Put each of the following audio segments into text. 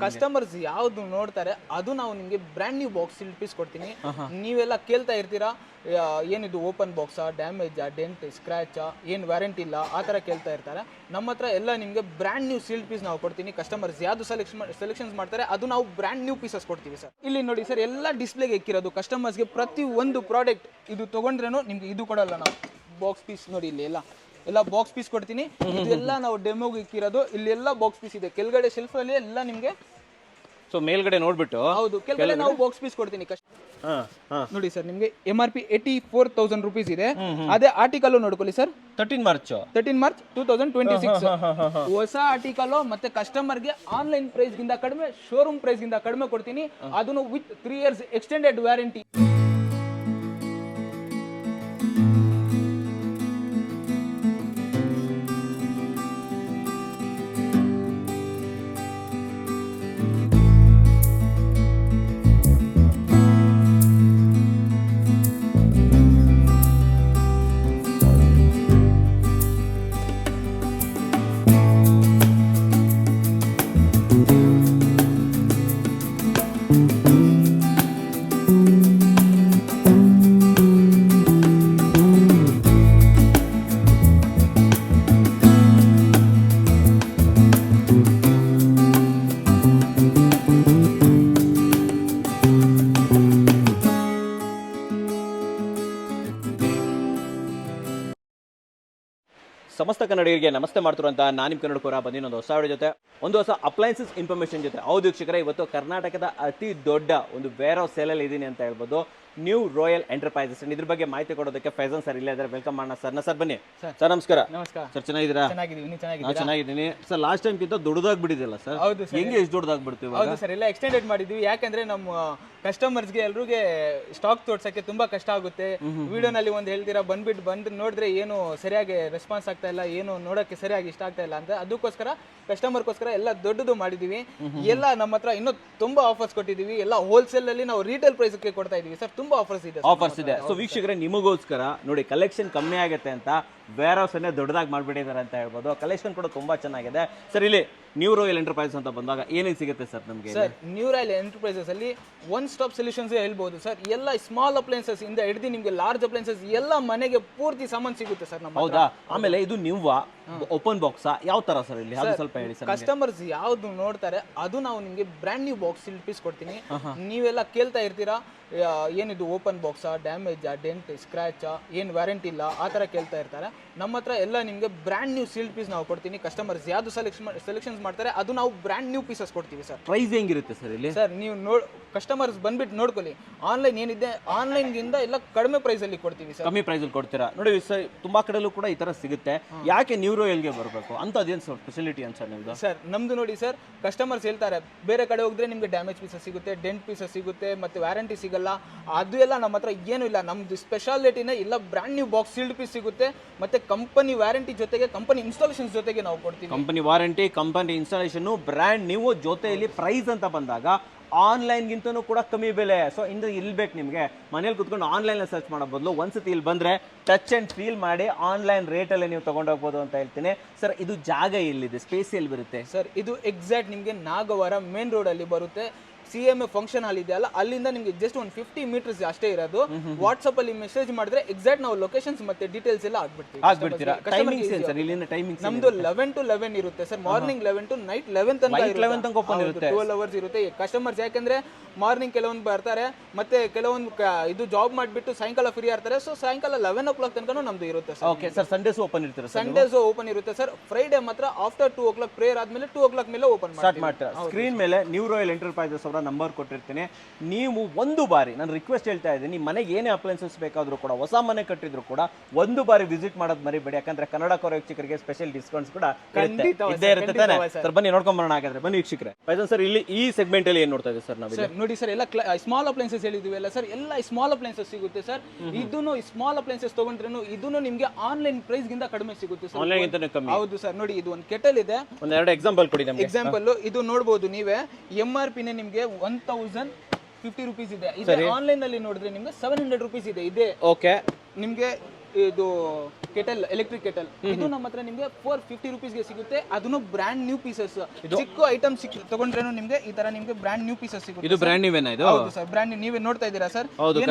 Customers ಯಾವ್ದು ನೋಡ್ತಾರೆ ಅದು ನಾವು ನಿಮಗೆ ಬ್ರ್ಯಾಂಡ್ ನ್ಯೂ ಬಾಕ್ಸ್ ಪೀಸ್ ಕೊಡ್ತೀನಿ. ನೀವೆಲ್ಲ ಕೇಳ್ತಾ ಇರ್ತೀರಾ ಏನಿದು ಓಪನ್ ಬಾಕ್ಸಾ, ಡ್ಯಾಮೇಜಾ, ಡೆಂಟ್, ಸ್ಕ್ರಾಚಾ, ಏನು ವ್ಯಾರಂಟಿ ಇಲ್ಲ ಆ ಥರ ಕೇಳ್ತಾ ಇರ್ತಾರೆ. ನಮ್ಮ ಹತ್ರ ಎಲ್ಲ ನಿಮಗೆ ಬ್ರ್ಯಾಂಡ್ ನ್ಯೂ ಸೀಲ್ಡ್ ಪೀಸ್ ನಾವು ಕೊಡ್ತೀನಿ. ಕಸ್ಟಮರ್ಸ್ ಯಾವುದು ಸೆಲೆಕ್ಷನ್ಸ್ ಮಾಡ್ತಾರೆ ಅದು ನಾವು ಬ್ರ್ಯಾಂಡ್ ನ್ಯೂ ಪೀಸಸ್ ಕೊಡ್ತೀವಿ ಸರ್. ಇಲ್ಲಿ ನೋಡಿ ಸರ್, ಎಲ್ಲ ಡಿಸ್ಪ್ಲೇಗೆ ಇಕ್ಕಿರೋದು ಕಸ್ಟಮರ್ಸ್ಗೆ. ಪ್ರತಿ ಒಂದು ಪ್ರಾಡಕ್ಟ್ ಇದು ತೊಗೊಂಡ್ರೇನು ನಿಮ್ಗೆ ಇದು ಕೊಡಲ್ಲ ನಾವು. ಬಾಕ್ಸ್ ಪೀಸ್ ನೋಡಿ, ಇಲ್ಲಿ ಎಲ್ಲ ಬಾಕ್ಸ್ ಪೀಸ್ ಕೊಡ್ತೀನಿ. ಇದೆಲ್ಲ ನಾವು ಡೆಮೋಗೆ ಇಕ್ಕಿರೋದು. ಇಲ್ಲಿ ಎಲ್ಲ ಬಾಕ್ಸ್ ಪೀಸ್ ಇದೆ. ಕೆಳಗಡೆ ಶೆಲ್ಫ್ ಅಲ್ಲಿ ಎಲ್ಲ ನಿಮಗೆ, ಸೊ ಮೇಲ್ಗಡೆ ನೋಡ್ಬಿಟ್ಟು ಹೌದು, ಕೆಳಗಡೆ ನಾವು ಬಾಕ್ಸ್ ಪೀಸ್ ಕೊಡ್ತೀನಿ. ನೋಡಿ ಸರ್, ನಿಮಗೆ MRP 84,000 ರೂಪೀಸ್ ಇದೆ. ಅದೇ ಆರ್ಟಿಕಲ್ ನೋಡ್ಕೊಳ್ಳಿ ಸರ್, 13 ಮಾರ್ಚ್ 2026 ಹೊಸ ಆರ್ಟಿಕಲ್. ಮತ್ತೆ ಕಸ್ಟಮರ್ಗೆ ಆನ್ಲೈನ್ ಪ್ರೈಸ್ ಗಿಂತ ಕಡಿಮೆ, ಶೋರೂಮ್ ಪ್ರೈಸ್ ಗಿಂತ ಕಡಿಮೆ ಕೊಡ್ತೀನಿ. ಅದನ್ನು ವಿತ್ 3 years ಎಕ್ಸ್ಟೆಂಡೆಡ್ ವ್ಯಾರಂಟಿ. ಸಮಸ್ತ ಕನ್ನಡಿಗರಿಗೆ ನಮಸ್ತೆ ಮಾಡ್ತಿರುವಂತ ನಾನು ನಿಮ್ಮ ಕನ್ನಡಕೋರ ಬಂದಿನ ಒಂದು ಹೊಸ ವಿಡಿಯೋ ಜೊತೆ, ಒಂದು ಹೊಸ ಅಪ್ಲೈನ್ಸಸ್ ಇನ್ಫಾರ್ಮೇಷನ್ ಜೊತೆ. ಹೌದು ವೀಕ್ಷಕರೇ, ಇವತ್ತು ಕರ್ನಾಟಕದ ಅತಿ ದೊಡ್ಡ ಒಂದು ವೇರ್ ಹೌಸ್ ಸೇಲಲ್ಲಿ ಇದ್ದೀನಿ ಅಂತ ಹೇಳ್ಬೋದು, ನ್ಯೂ ರಾಯಲ್ ಎಂಟರ್ಪ್ರೈಸಸ್. ಇದ್ರ ಬಗ್ಗೆ ಮಾಹಿತಿ ಕೊಡೋದಕ್ಕೆ ಫೈಜನ್ ಸರ್ ಇಲ್ಲೇ ಇದ್ದಾರೆ. ವೆಲ್ಕಮ್ ಮಾಡೋಣ ಸರ್. ಬನ್ನಿ ಸರ್. ನಮಸ್ಕಾರ. ಸರ್ ಚೆನ್ನಾಗಿದ್ದೀರಾ? ಚೆನ್ನಾಗಿದ್ದೀನಿ ಸರ್. ಲಾಸ್ಟ್ ಟೈಮ್ ಕಿಂತ ದೊಡ್ಡದಾಗ್ಬಿಟ್ಟಿದೆಯಲ್ಲ ಸರ್? ಹೌದು ಸರ್. ಹೆಂಗೆ ಎಷ್ಟು ದೊಡ್ಡದಾಗ್ಬಿಡ್ತೀವಿ? ಹೌದು ಸರ್, ಎಲ್ಲ ಎಕ್ಸ್ಟೆಂಡೆಡ್ ಮಾಡಿದ್ವಿ. ಯಾಕಂದ್ರೆ ನಮ್ಮ ಕಸ್ಟಮರ್ಸ್ಗೆ ಎಲ್ರಿಗೆ ಸ್ಟಾಕ್ ತೋರ್ಸಕ್ಕೆ ತುಂಬಾ ಕಷ್ಟ ಆಗುತ್ತೆ. ವಿಡಿಯೋನಲ್ಲಿ ಒಂದು ಹೇಳ್ತೀರಾ, ಬಂದು ನೋಡಿದ್ರೆ ಏನು ಸರಿಯಾಗಿ ರೆಸ್ಪಾನ್ಸ್ ಆಗ್ತಾ ಇಲ್ಲ, ಏನು ನೋಡಕ್ಕೆ ಸರಿಯಾಗಿ ಇಷ್ಟ ಆಗ್ತಾ ಇಲ್ಲ ಅಂತ. ಅದಕ್ಕೋಸ್ಕರ ಕಸ್ಟಮರ್ಗೋಸ್ಕರ ಎಲ್ಲ ದೊಡ್ಡದು ಮಾಡಿದೀವಿ. ಎಲ್ಲ ನಮ್ಮ ಹತ್ರ ಇನ್ನೂ ತುಂಬಾ ಆಫರ್ಸ್ ಕೊಟ್ಟಿದೀವಿ. ಎಲ್ಲ ಹೋಲ್ಸೇಲ್ ಅಲ್ಲಿ ನಾವು ರೀಟೇಲ್ ಪ್ರೈಸ್ ಕೊಡ್ತಾ ಇದೀವಿ ಸರ್. ತುಂಬಾ ಆಫರ್ಸ್ ಇದೆ. ಸೊ ವೀಕ್ಷಕರೇ, ನಿಮಗೋಸ್ಕರ ನೋಡಿ, ಕಲೆಕ್ಷನ್ ಕಮ್ಮಿ ಆಗುತ್ತೆ ಅಂತ ವೇರ್ ಹೌಸ್ ಅನ್ನೇ ದೊಡ್ಡದಾಗಿ ಮಾಡ್ಬಿಟ್ಟಿದ್ದಾರೆ ಅಂತ ಹೇಳ್ಬೋದು. ಕಲೆಕ್ಷನ್ ಕೂಡ ತುಂಬಾ ಚೆನ್ನಾಗಿದೆ ಸರ್. ಇಲ್ಲಿ ನ್ಯೂ ರಾಯಲ್ ಎಂಟರ್ಪ್ರೈಸಸ್ ಅಂತ ಬಂದಾಗ ಏನೇನು ಸಿಗುತ್ತೆ ಸರ್ ನಮಗೆ? ಸರ್, ನ್ಯೂ ರಾಯಲ್ ಎಂಟರ್ಪ್ರೈಸಸ್ ಅಲ್ಲಿ ಒನ್ ಸ್ಟಾಪ್ ಸೊಲ್ಯೂಷನ್ಸ್ ಹೇಳ್ಬೋದು ಸರ್. ಎಲ್ಲ ಸ್ಮಾಲ್ ಅಪ್ಲೈನ್ಸಸ್ ಇಂದ ಹಿಡಿದು ನಿಮಗೆ ಲಾರ್ಜ್ ಅಪ್ಲೈನ್ಸಸ್ ಎಲ್ಲ ಮನೆಗೆ ಪೂರ್ತಿ ಸಾಮಾನು ಸಿಗುತ್ತೆ ಸರ್ ನಮ್ಮ. ಹೌದಾ? ಆಮೇಲೆ ಇದು ನ್ಯೂವಾ ಓಪನ್ ಬಾಕ್ಸ್ ಯಾವ ತರ ಸರ್? ಇಲ್ಲಿ ಅದು ಸ್ವಲ್ಪ ಹೇಳಿ ಸರ್. ಕಸ್ಟಮರ್ಸ್ ಯಾವ್ದು ನೋಡ್ತಾರೆ ಅದು ನಾವು ನಿಮಗೆ ಬ್ರ್ಯಾಂಡ್ ನ್ಯೂ ಬಾಕ್ಸ್ ಪೀಸ್ ಕೊಡ್ತೀನಿ. ನೀವೆಲ್ಲ ಕೇಳ್ತಾ ಇರ್ತೀರಾ ಏನಿದು ಓಪನ್ ಬಾಕ್ಸಾ, ಡ್ಯಾಮೇಜಾ, ಡೆಂಟ್, ಸ್ಕ್ರಾಚಾ, ಏನು ವ್ಯಾರಂಟಿ ಇಲ್ಲ ಆ ಥರ ಕೇಳ್ತಾ ಇರ್ತಾರೆ. ನಮ್ಮ ಹತ್ರ ಎಲ್ಲ ನಿಮಗೆ ಬ್ರ್ಯಾಂಡ್ ನ್ಯೂ ಸೀಲ್ಡ್ ಪೀಸ್ ನಾವು ಕೊಡ್ತೀನಿ. ಕಸ್ಟಮರ್ಸ್ ಯಾವ್ದು ಸೆಲೆಕ್ಷನ್ಸ್ ಮಾಡ್ತಾರೆ ಅದು ನಾವು ಬ್ರ್ಯಾಂಡ್ ನ್ಯೂ ಪೀಸಸ್ ಕೊಡ್ತೀವಿ ಸರ್. ಪ್ರೈಸ್ ಹೆಂಗಿರುತ್ತೆ ಸರ್ ಇಲ್ಲಿ? ಸರ್, ನೀವು ಕಸ್ಟಮರ್ಸ್ ಬಂದ್ಬಿಟ್ಟು ನೋಡ್ಕೊಳ್ಳಿ. ಆನ್ಲೈನ್ ಏನಿದೆ, ಆನ್ಲೈನ್ಗಿಂತ ಎಲ್ಲ ಕಡಿಮೆ ಪ್ರೈಸ್ ಅಲ್ಲಿ ಕೊಡ್ತೀವಿ ಸರ್. ಕಮ್ಮಿ ಪ್ರೈಸ್ ಅಲ್ಲಿ ಕೊಡ್ತೀರಾ? ನೋಡಿ ಸರ್, ತುಂಬಾ ಕಡೆಯಲ್ಲೂ ಕೂಡ ಈ ತರ ಸಿಗುತ್ತೆ. ಯಾಕೆ ನ್ಯೂ ರಾಯಲ್ಗೆ ಬರಬೇಕು ಅಂತ? ಅದೇನು ಸರ್ ಫೆಸಿಲಿಟಿ ಅಂತ ನಿಮ್ದು? ಸರ್, ನಮ್ದು ನೋಡಿ ಸರ್, ಕಸ್ಟಮರ್ಸ್ ಹೇಳ್ತಾರೆ ಬೇರೆ ಕಡೆ ಹೋದ್ರೆ ನಿಮ್ಗೆ ಡ್ಯಾಮೇಜ್ ಪೀಸಸ್ ಸಿಗುತ್ತೆ, ಡೆಂಟ್ ಪೀಸಸ್ ಸಿಗುತ್ತೆ, ಮತ್ತೆ ವ್ಯಾರಂಟಿ ಸಿಗಲ್ಲ. ಅದು ಎಲ್ಲ ನಮ್ಮ ಹತ್ರ ಏನು ಇಲ್ಲ. ನಮ್ದು ಸ್ಪೆಷಾಲಿಟಿನೇ ಇಲ್ಲ, brand new box sealed piece ಸಿಗುತ್ತೆ. ಮತ್ತೆ ಕಂಪನಿ ವ್ಯಾರಂಟಿ ಜೊತೆಗೆ ಕಂಪನಿ ಇನ್ಸ್ಟಾಲೇಷನ್ ಜೊತೆಗೆ ನಾವು ಕೊಡ್ತೀವಿ. Company warranty, company installation, brand new ಜೊತೆಯಲ್ಲಿ ಪ್ರೈಸ್ ಅಂತ ಬಂದಾಗ ಆನ್ಲೈನ್ಗಿಂತನೂ ಕೂಡ ಕಮ್ಮಿ ಬೆಲೆ. ಸೊ ಇಂದ ಇಲ್ಬೇಕು ನಿಮಗೆ. ಮನೇಲಿ ಕುತ್ಕೊಂಡು ಆನ್ಲೈನ್ ಸರ್ಚ್ ಮಾಡೋ ಬದಲು ಒಂದ್ಸತಿ ಇಲ್ಲಿ ಬಂದ್ರೆ ಟಚ್ ಅಂಡ್ ಫೀಲ್ ಮಾಡಿ ಆನ್ಲೈನ್ ರೇಟಲ್ಲಿ ನೀವು ತಗೊಂಡೋಗ್ಬೋದು ಅಂತ ಹೇಳ್ತೀನಿ ಸರ್. ಇದು ಜಾಗ ಎಲ್ಲಿದೆ, ಸ್ಪೇಸ್ ಎಲ್ಲಿ ಬರುತ್ತೆ ಸರ್? ಇದು ಎಕ್ಸಾಕ್ಟ್ ನಿಮಗೆ ನಾಗವಾರ ಮೇನ್ ರೋಡ್ ಅಲ್ಲಿ ಬರುತ್ತೆ. CMA ಫಂಕ್ಷನ್ ಹಾಲ್ ಇದೆ ಅಲ್ಲ, ಅಲ್ಲಿಂದ ನಿಮಗೆ ಜಸ್ಟ್ ಒಂದು 50 ಮೀಟರ್ಸ್ ಅಷ್ಟೇ ಇರೋದು. ವಾಟ್ಸ್ಆಪ್ ಅಲ್ಲಿ ಮೆಸೇಜ್ ಮಾಡಿದ್ರೆ ಎಕ್ಸಾಕ್ಟ್ ನಾವು ಲೊಕೇಶನ್ಸ್ ಮತ್ತೆ ಡೀಟೇಲ್ಸ್ ಎಲ್ಲ ಆಗ್ಬಿಡ್ತೀವಿ. ನಮ್ದು 11 to 11 ಇರುತ್ತೆ ಸರ್. ಮಾರ್ನಿಂಗ್ 11 to ನೈಟ್ 11 ತನಕ ಓಪನ್ ಇರುತ್ತೆ. 12 hours ಇರುತ್ತೆ. ಕಸ್ಟಮರ್ಸ್ ಯಾಕಂದ್ರೆ ಮಾರ್ನಿಂಗ್ ಕೆಲವೊಂದು ಬರ್ತಾರೆ, ಮತ್ತೆ ಕೆಲವೊಂದು ಇದು ಜಾಬ್ ಮಾಡಿಬಿಟ್ಟು ಸಾಯಂಕಾಲ ಫ್ರೀ ಇರ್ತಾರೆ. ಸೊ ಸಾಯಂಕಾಲ 11 o'clock ತನಕ ನಮ್ದು ಇರುತ್ತೆ sir. Okay sir. Sundays open ಇರ್ತಾರೆ? ಸಂಡೇಸ್ ಓಪನ್ ಇರುತ್ತೆ ಸರ್. ಫ್ರೈಡೆ ಮಾತ್ರ ಆಫ್ಟರ್ 2 o'clock ಪ್ರೇಯರ್ ಆದ್ಮೇಲೆ 2 o'clock ಮೇಲೆ ಓಪನ್ ಮಾಡ್ತಾರೆ. ಸ್ಕ್ರೀನ್ ಮೇಲೆ ನ್ಯೂ ರಾಯಲ್ ಎಂಟರ್ಪ್ರೈಸಸ್ ಅವರ ನಂಬರ್ ಕೊಟ್ಟಿರ್ತೀನಿ. ನೀವು ಒಂದು ಬಾರಿ, ನಾನು ರಿಕ್ವೆಸ್ಟ್ ಹೇಳ್ತಾ ಇದ್ದೀನಿ, ಮನೆಗೆ ಏನೇ ಅಪ್ಲೈನ್ಸಸ್ ಬೇಕಾದ್ರೂ ಕೂಡ, ಹೊಸ ಮನೆ ಕಟ್ಟಿದ್ರು ಕೂಡ ಒಂದು ಬಾರಿ ವಿಸಿಟ್ ಮಾಡೋದು ಮರಿಬೇಡಿ. ಯಾಕಂದ್ರೆ ಕನ್ನಡ ಕೋರ ವೀಕ್ಷಕರಿಗೆ ಸ್ಪೆಷಲ್ ಡಿಸ್ಕೌಂಟ್ಸ್ ಕೂಡ ಇದ್ದೇ ಇರುತ್ತೆ ತಾನೆ ಸರ್? ಬನ್ನಿ ನೋಡ್ಕೊಂಡ್ ಬರೋಣ. ಹಾಗಾದ್ರೆ ಬನ್ನಿ ವೀಕ್ಷಕರೇ. ಫೈಜನ್ ಸರ್, ಇಲ್ಲಿ ಈ ಸೆಗ್ಮೆಂಟ್ ಅಲ್ಲಿ ಏನ್ ನೋಡ್ತಾ ಇದ್ದೀವಿ ಸರ್ ನಾವು? ನೋಡಿ ಸರ್, ಎಲ್ಲ ಸ್ಮಾಲ್ ಅಪ್ಲೈನ್ಸಸ್ ಹೇಳಿದ್ವಿ ಅಲ್ಲ ಸರ್, ಎಲ್ಲ ಸ್ಮಾಲ್ ಅಪ್ಲೈನ್ಸಸ್ ಸಿಗುತ್ತೆ ಸರ್. ಇದನ್ನು ಸ್ಮಾಲ್ ಅಪ್ಲೈನ್ಸಸ್ ತಗೊಂಡ್ರೇನು ಇದನ್ನು ನಿಮಗೆ ಆನ್ಲೈನ್ ಪ್ರೈಸ್ ಗಿಂತ ಕಡಿಮೆ ಸಿಗುತ್ತೆ ಸರ್. ಆನ್ಲೈನ್ ಗಿಂತ ಕಮ್ಮಿ? ಹೌದು ಸರ್. ನೋಡಿ, ಇದು ಒಂದು ಕೆಟಲ್ ಇದೆ. ಒಂದೆರಡು ಎಕ್ಸಾಂಪಲ್ ಕೊಡಿ ನಮಗೆ. ಎಕ್ಸಾಂಪಲ್ ಇದು ನೋಡಬಹುದು ನೀವೇ. MRP ನಿಮಗೆ 1050 ರೂಪೀಸ್ ಇದೆ. ಇದು ಆನ್ಲೈನ್ ಅಲ್ಲಿ ನೋಡಿದ್ರೆ ನಿಮ್ಗೆ 700 ರೂಪೀಸ್ ಇದೆ. ಇದೆ ಓಕೆ. ನಿಮ್ಗೆ ಇದು ಕೆಟಲ್ ಎಲೆಕ್ಟ್ರಿಕ್ ಕೆಟಲ್ ಇದು ನಮ್ಮ ಹತ್ರ ನಿಮಗೆ 450 ರುಪೀಸ್ಗೆ ಸಿಗುತ್ತೆ. ಅದನ್ನು ಬ್ರ್ಯಾಂಡ್ ನ್ಯೂ ಪೀಸಸ್, ಚಿಕ್ಕ ಐಟಮ್ ತಗೊಂಡ್ರೇನು ನಿಮಗೆ ಈ ತರ ನಿಮಗೆ ಬ್ರ್ಯಾಂಡ್ ನ್ಯೂ ಪೀಸಸ್ ಸಿಗುತ್ತೆ. ಇದು ಬ್ರ್ಯಾಂಡ್ ನೀವೇನಾ ಇದು? ಹೌದು ಸರ್, ಬ್ರ್ಯಾಂಡ್ ನೀವೇ ನೋಡ್ತಾ ಇದ್ದೀರಾ sir.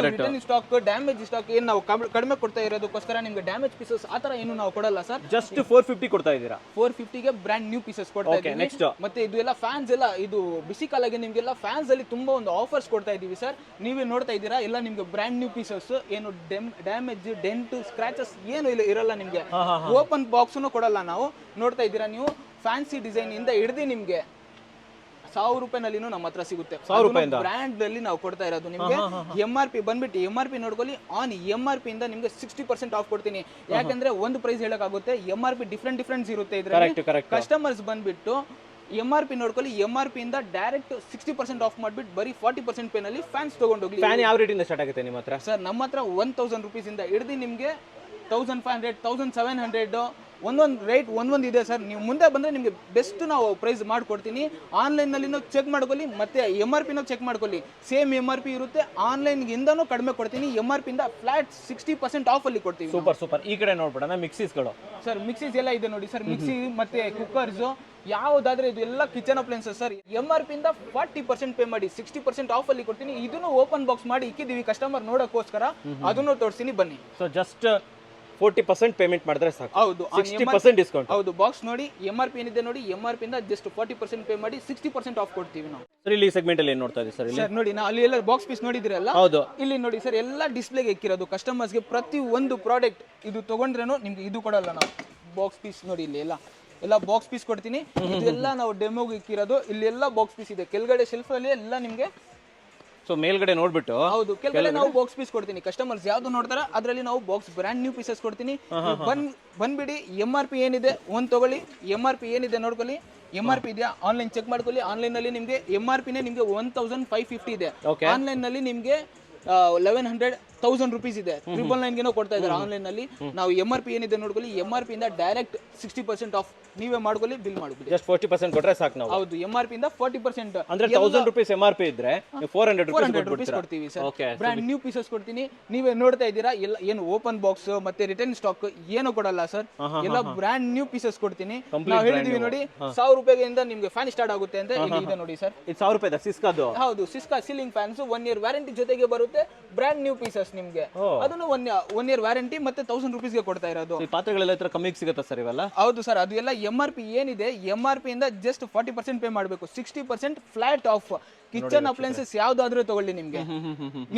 Return stock, damage stock ಏನು ನಾವು ಕಡಿಮೆ ಕೊಡ್ತಾ ಇರೋದಕ್ಕೋಸ್ಕರ ನಿಮಗೆ ಡ್ಯಾಮೇಜ್ ಪೀಸಸ್ ಆ ತರ ಏನು ನಾವು ಕೊಡಲ್ಲ ಸರ್. ಜಸ್ಟ್ 450 ಕೊಡ್ತಾ ಇದ್ದೀರಾ? 450ಗೆ ಬ್ರ್ಯಾಂಡ್ ನ್ಯೂ ಪೀಸಸ್ ಕೊಡ್ತಾ ಇದ್ದೀವಿ. ನೆಕ್ಸ್ಟ್ ಮತ್ತೆ ಇದು ಎಲ್ಲ ಫ್ಯಾನ್ಸ್ ಎಲ್ಲ, ಇದು ಬಿಸಿ ಕಾಲಾಗೆ ನಿಮಗೆಲ್ಲ ಫ್ಯಾನ್ಸ್ ಅಲ್ಲಿ ತುಂಬಾ ಒಂದು ಆಫರ್ಸ್ ಕೊಡ್ತಾ ಇದೀವಿ ಸರ್. ನೀವೇ ನೋಡ್ತಾ ಇದ್ದೀರಾ, ಎಲ್ಲ ನಿಮ್ಗೆ ಬ್ರ್ಯಾಂಡ್ ನ್ಯೂ ಪೀಸಸ್, ಏನು ಡ್ಯಾಮೇಜ್, ಡೆಂಟ್, ಸ್ಕ್ರಾಚಸ್ ಏನು ಇರಲ್ಲ ನಿಮ್ಗೆ. ಓಪನ್ ಬಾಕ್ಸ್ ಕೊಡಲ್ಲ ನಾವು. ನೋಡ್ತಾ ಇದ್ದೀರಾ ನೀವು, ಫ್ಯಾನ್ಸಿ ಡಿಸೈನ್ ಇಂದ ಹಿಡಿದು ನಿಮ್ಗೆ 1000 ರೂಪಾಯಿನಲ್ಲಿನೂ ನಮ್ಮ ಹತ್ರ ಸಿಗುತ್ತೆ. 1000 ರೂಪಾಯಿಂದ ಬ್ರ್ಯಾಂಡ್ ಅಲ್ಲಿ ನಾವು ಕೊಡ್ತಾ ಇರೋದು ನಿಮ್ಗೆ. MRP ಬಂದ್ಬಿಟ್ಟು MRP ನೋಡ್ಕೊಳ್ಳಿ, ಆನ್ MRP ಇಂದ ನಿಮ್ಗೆ 60% ಆಫ್ ಕೊಡ್ತೀನಿ. ಯಾಕಂದ್ರೆ ಒಂದು ಪ್ರೈಸ್ ಹೇಳಕ್ಕಾಗುತ್ತೆ, MRP ಡಿಫ್ರೆಂಟ್ ಇರುತ್ತೆ ಇದ್ರಲ್ಲಿ. ಕಸ್ಟಮರ್ಸ್ ಬಂದ್ಬಿಟ್ಟು MRP ನೋಡ್ಕೊಳ್ಳಿ, MRP ಇಂದ ಡೈರೆಕ್ಟ್ 60% ಆಫ್ ಮಾಡ್ಬಿಟ್ಟು ಬರೀ 40% ಪೇನಲ್ಲಿ ಫ್ಯಾನ್ಸ್ ತಗೊಂಡೋಗ್ಲಿ. ಫ್ಯಾನ್ ಯಾವ ರೇಟಿಂದ ಸ್ಟಾರ್ಟ್ ಆಗುತ್ತೆ ನಿಮ್ಮ ಹತ್ರ? ಸರ್ ನಮ್ಮ ಹತ್ರ 1000 ರುಪೀಸ್ ಇಂದ ಹಿಡಿದು ನಿಮಗೆ 1500, 1700 ಒಂದೊಂದು ರೇಟ್ ಒಂದೊಂದು ಇದೆ ಸರ್. ನೀವು ಮುಂದೆ ಬಂದರೆ ನಿಮಗೆ ಬೆಸ್ಟ್ ನಾವು ಪ್ರೈಸ್ ಮಾಡಿಕೊಡ್ತೀನಿ. ಆನ್ಲೈನಲ್ಲಿ ಚೆಕ್ ಮಾಡ್ಕೊಳ್ಳಿ, ಮತ್ತೆ MRPನೂ ಚೆಕ್ ಮಾಡ್ಕೊಳ್ಳಿ. ಸೇಮ್ MRP ಇರುತ್ತೆ, ಆನ್ಲೈನ್ಗಿಂದನೂ ಕಡಿಮೆ ಕೊಡ್ತೀನಿ. MRP ಇಂದ ಫ್ಲಾಟ್ 60% ಆಫಲ್ಲಿ ಕೊಡ್ತೀವಿ. ಸೂಪರ್. ಈ ಕಡೆ ನೋಡ್ಬಿಡೋಣ, ಮಿಕ್ಸಿಸ್ಗಳು. ಸರ್ ಮಿಕ್ಸೀಸ್ ಎಲ್ಲ ಇದೆ ನೋಡಿ ಸರ್, ಮಿಕ್ಸಿ ಮತ್ತೆ ಕುಕ್ಕರ್ಸ್ ಯಾವುದಾದ್ರೆ ಇದು ಎಲ್ಲ ಕಿಚನ್ ಅಪ್ಲೈನ್ಸಸ್ ಸರ್. MRP ಇಂದ 40% ಪೇ ಮಾಡಿ 60% ಆಫ್ ಅಲ್ಲಿ ಕೊಡ್ತೀನಿ. ಇದನ್ನು ಓಪನ್ ಬಾಕ್ಸ್ ಮಾಡಿ ಇಕ್ಕಿದೀವಿ ಕಸ್ಟಮರ್ ನೋಡೋಕ್ಕೋಸ್ಕರ, ಅದನ್ನು ತೋರಿಸ್ತೀನಿ ಬನ್ನಿ. ಸೊ ಜಸ್ಟ್ 40% ಪೇಮೆಂಟ್ ಮಾಡಿದ್ರೆ ಸಾಕು. ಹೌದು, 60% ಡಿಸ್ಕೌಂಟ್. ಹೌದು, ಬಾಕ್ಸ್ ನೋಡಿ MRP ಏನಿದೆ ನೋಡಿ, MRP ಇಂದ ಜಸ್ಟ್ 40% ಪೇ ಮಾಡಿ 60% ಆಫ್ ಕೊಡ್ತೀವಿ ನಾವು. ಸರ್ ಇಲ್ಲಿ ಸೆಗ್ಮೆಂಟ್ ಅಲ್ಲಿ ಏನು ನೋಡ್ತಾ ಇದ್ದೀವಿ ಸರ್? ಇಲ್ಲಿ ಸರ್ ನೋಡಿ, ನಾ ಅಲ್ಲಿ ಎಲ್ಲ ಬಾಕ್ಸ್ ಪೀಸ್ ನೋಡಿದಿರಲ್ಲ, ಹೌದು. ಇಲ್ಲಿ ನೋಡಿ ಸರ್, ಎಲ್ಲ ಡಿಸ್ಪ್ಲೇಗೆ ಇಕ್ಕಿರೋದು ಕಸ್ಟಮರ್ಸ್ಗೆ. ಪ್ರತಿ ಒಂದು ಪ್ರಾಡಕ್ಟ್ ಇದು ತಗೊಂಡ್ರೇನು ನಿಮ್ಗೆ ಇದು ಕೊಡಲ್ಲ ನಾವು. ಬಾಕ್ಸ್ ಪೀಸ್ ನೋಡಿ, ಇಲ್ಲಿ ಎಲ್ಲ ಬಾಕ್ಸ್ ಪೀಸ್ ಕೊಡ್ತೀನಿ. ಇದೆಲ್ಲ ನಾವು ಡೆಮೋಗೆ ಇಕ್ಕಿರೋದು. ಇಲ್ಲಿ ಎಲ್ಲ ಬಾಕ್ಸ್ ಪೀಸ್ ಇದೆ, ಕೆಳಗಡೆ ಶೆಲ್ಫ್ ಅಲ್ಲಿ ಎಲ್ಲ ನಿಮ್ಗೆ. ಸೊ ಮೇಲ್ಗಡೆ ನೋಡ್ಬಿಟ್ಟು, ಹೌದು, ಕೆಳಗಡೆ ನಾವು ಬಾಕ್ಸ್ ಪೀಸ್ ಕೊಡ್ತೀನಿ. ಕಸ್ಟಮರ್ಸ್ ಯಾವ್ದು ನೋಡ್ತಾರೆ ಅದರಲ್ಲಿ ನಾವು ಬಾಕ್ಸ್ ಬ್ರ್ಯಾಂಡ್ ನ್ಯೂ ಪೀಸಸ್ ಕೊಡ್ತೀನಿ. ಬಂದ್ಬಿಡಿ, MRP ಏನಿದೆ ಒಂದು ತಗೊಳ್ಳಿ, MRP ಏನಿದೆ ನೋಡ್ಕೊಳ್ಳಿ. MRP ಇದೆಯಾ ಆನ್ಲೈನ್ ಚೆಕ್ ಮಾಡ್ಕೊಳ್ಳಿ. ಆನ್ಲೈನ್ ನಲ್ಲಿ ನಿಮ್ಗೆ MRPನೇ ನಿಮ್ಗೆ 1550 ಇದೆ. ಆನ್ಲೈನ್ ನಲ್ಲಿ ನಿಮ್ಗೆ 1100, 1000 ರೂಪೀಸ್ ಇದೆ. 999 ಕೊಡ್ತಾ ಇದ್ದಾರೆ ಆನ್ಲೈನ್ ನಲ್ಲಿ. ನಾವು MRP ಏನಿದೆ ನೋಡ್ಕೊಳ್ಳಿ, MRP ಇಂದ ಡೈರೆಕ್ಟ್ 60% ಆಫ್ ನೀವೇ ಮಾಡ್ಕೊಳ್ಳಿ, ಬಿಲ್ ಮಾಡ್ಕೊಳ್ಳಿ. ಜಸ್ಟ್ 40% ಕೊಟ್ರೆ ಸಾಕು ನಾವು. ಹೌದು, MRP ಇಂದ 40%. ಅಂದ್ರೆ 1000 ರೂಪೀಸ್ MRP ಇದ್ರೆ 400 ರೂಪೀಸ್ ಕೊಡ್ತೀವಿ ಸರ್. ಬ್ರ್ಯಾಂಡ್ ನ್ಯೂ ಪೀಸಸ್ ಕೊಡ್ತೀನಿ. ನೀವೇ ನೋಡ್ತಾ ಇದ್ದೀರಾ, ಎಲ್ಲ ಏನು ಓಪನ್ ಬಾಕ್ಸ್ ಮತ್ತೆ ರಿಟರ್ನ್ ಸ್ಟಾಕ್ ಏನು ಕೊಡಲ್ಲ ಸರ್. ಎಲ್ಲ ಬ್ರ್ಯಾಂಡ್ ನ್ಯೂ ಪೀಸಸ್ ಕೊಡ್ತೀನಿ. ನಾವು ಹೇಳಿದೀವಿ ನೋಡಿ, 1000 ರೂಪಾಯಿಯಿಂದ ನಿಮ್ಗೆ ಫ್ಯಾನ್ ಸ್ಟಾರ್ಟ್ ಆಗುತ್ತೆ ಅಂತ. ಇದೆ ನೋಡಿ ಸರ್, ಇದು 1000 ರೂಪಾಯಿ ಸಿಸ್ಕಾದು. ಹೌದು, ಸಿಸ್ಕಾ ಸೀಲಿಂಗ್ ಫ್ಯಾನ್ಸ್ 1 ಇಯರ್ ವ್ಯಾರಂಟಿ ಜೊತೆಗೆ ಬರುತ್ತೆ. ಬ್ರ್ಯಾಂಡ್ ನ್ಯೂ ಪೀಸಸ್ ನಿಮ್ಗೆ, ಅದನ್ನು 1 ಇಯರ್ ವ್ಯಾರಂಟಿ ಮತ್ತೆ 1000 ರೂಪೀಸ್ಗೆ ಕೊಡ್ತಾ ಇರೋದು. ಈ ಪಾತ್ರೆಗಳೆಲ್ಲ ಇತರ ಕಮ್ಮಿಗೆ ಸಿಗುತ್ತಾ ಸರ್ ಇವೆಲ್ಲ? ಹೌದು ಸರ್, ಅದು ಎಲ್ಲ MRP ಏನಿದೆ, MRP ಇಂದ ಜಸ್ಟ್ 40% ಪೇ ಮಾಡಬೇಕು. 60% ಫ್ಲಾಟ್ ಆಫ್. ಕಿಚನ್ ಅಪ್ಲೈನ್ಸಸ್ ಯಾವ್ದಾದ್ರೂ ತಗೊಳ್ಳಿ ನಿಮ್ಗೆ.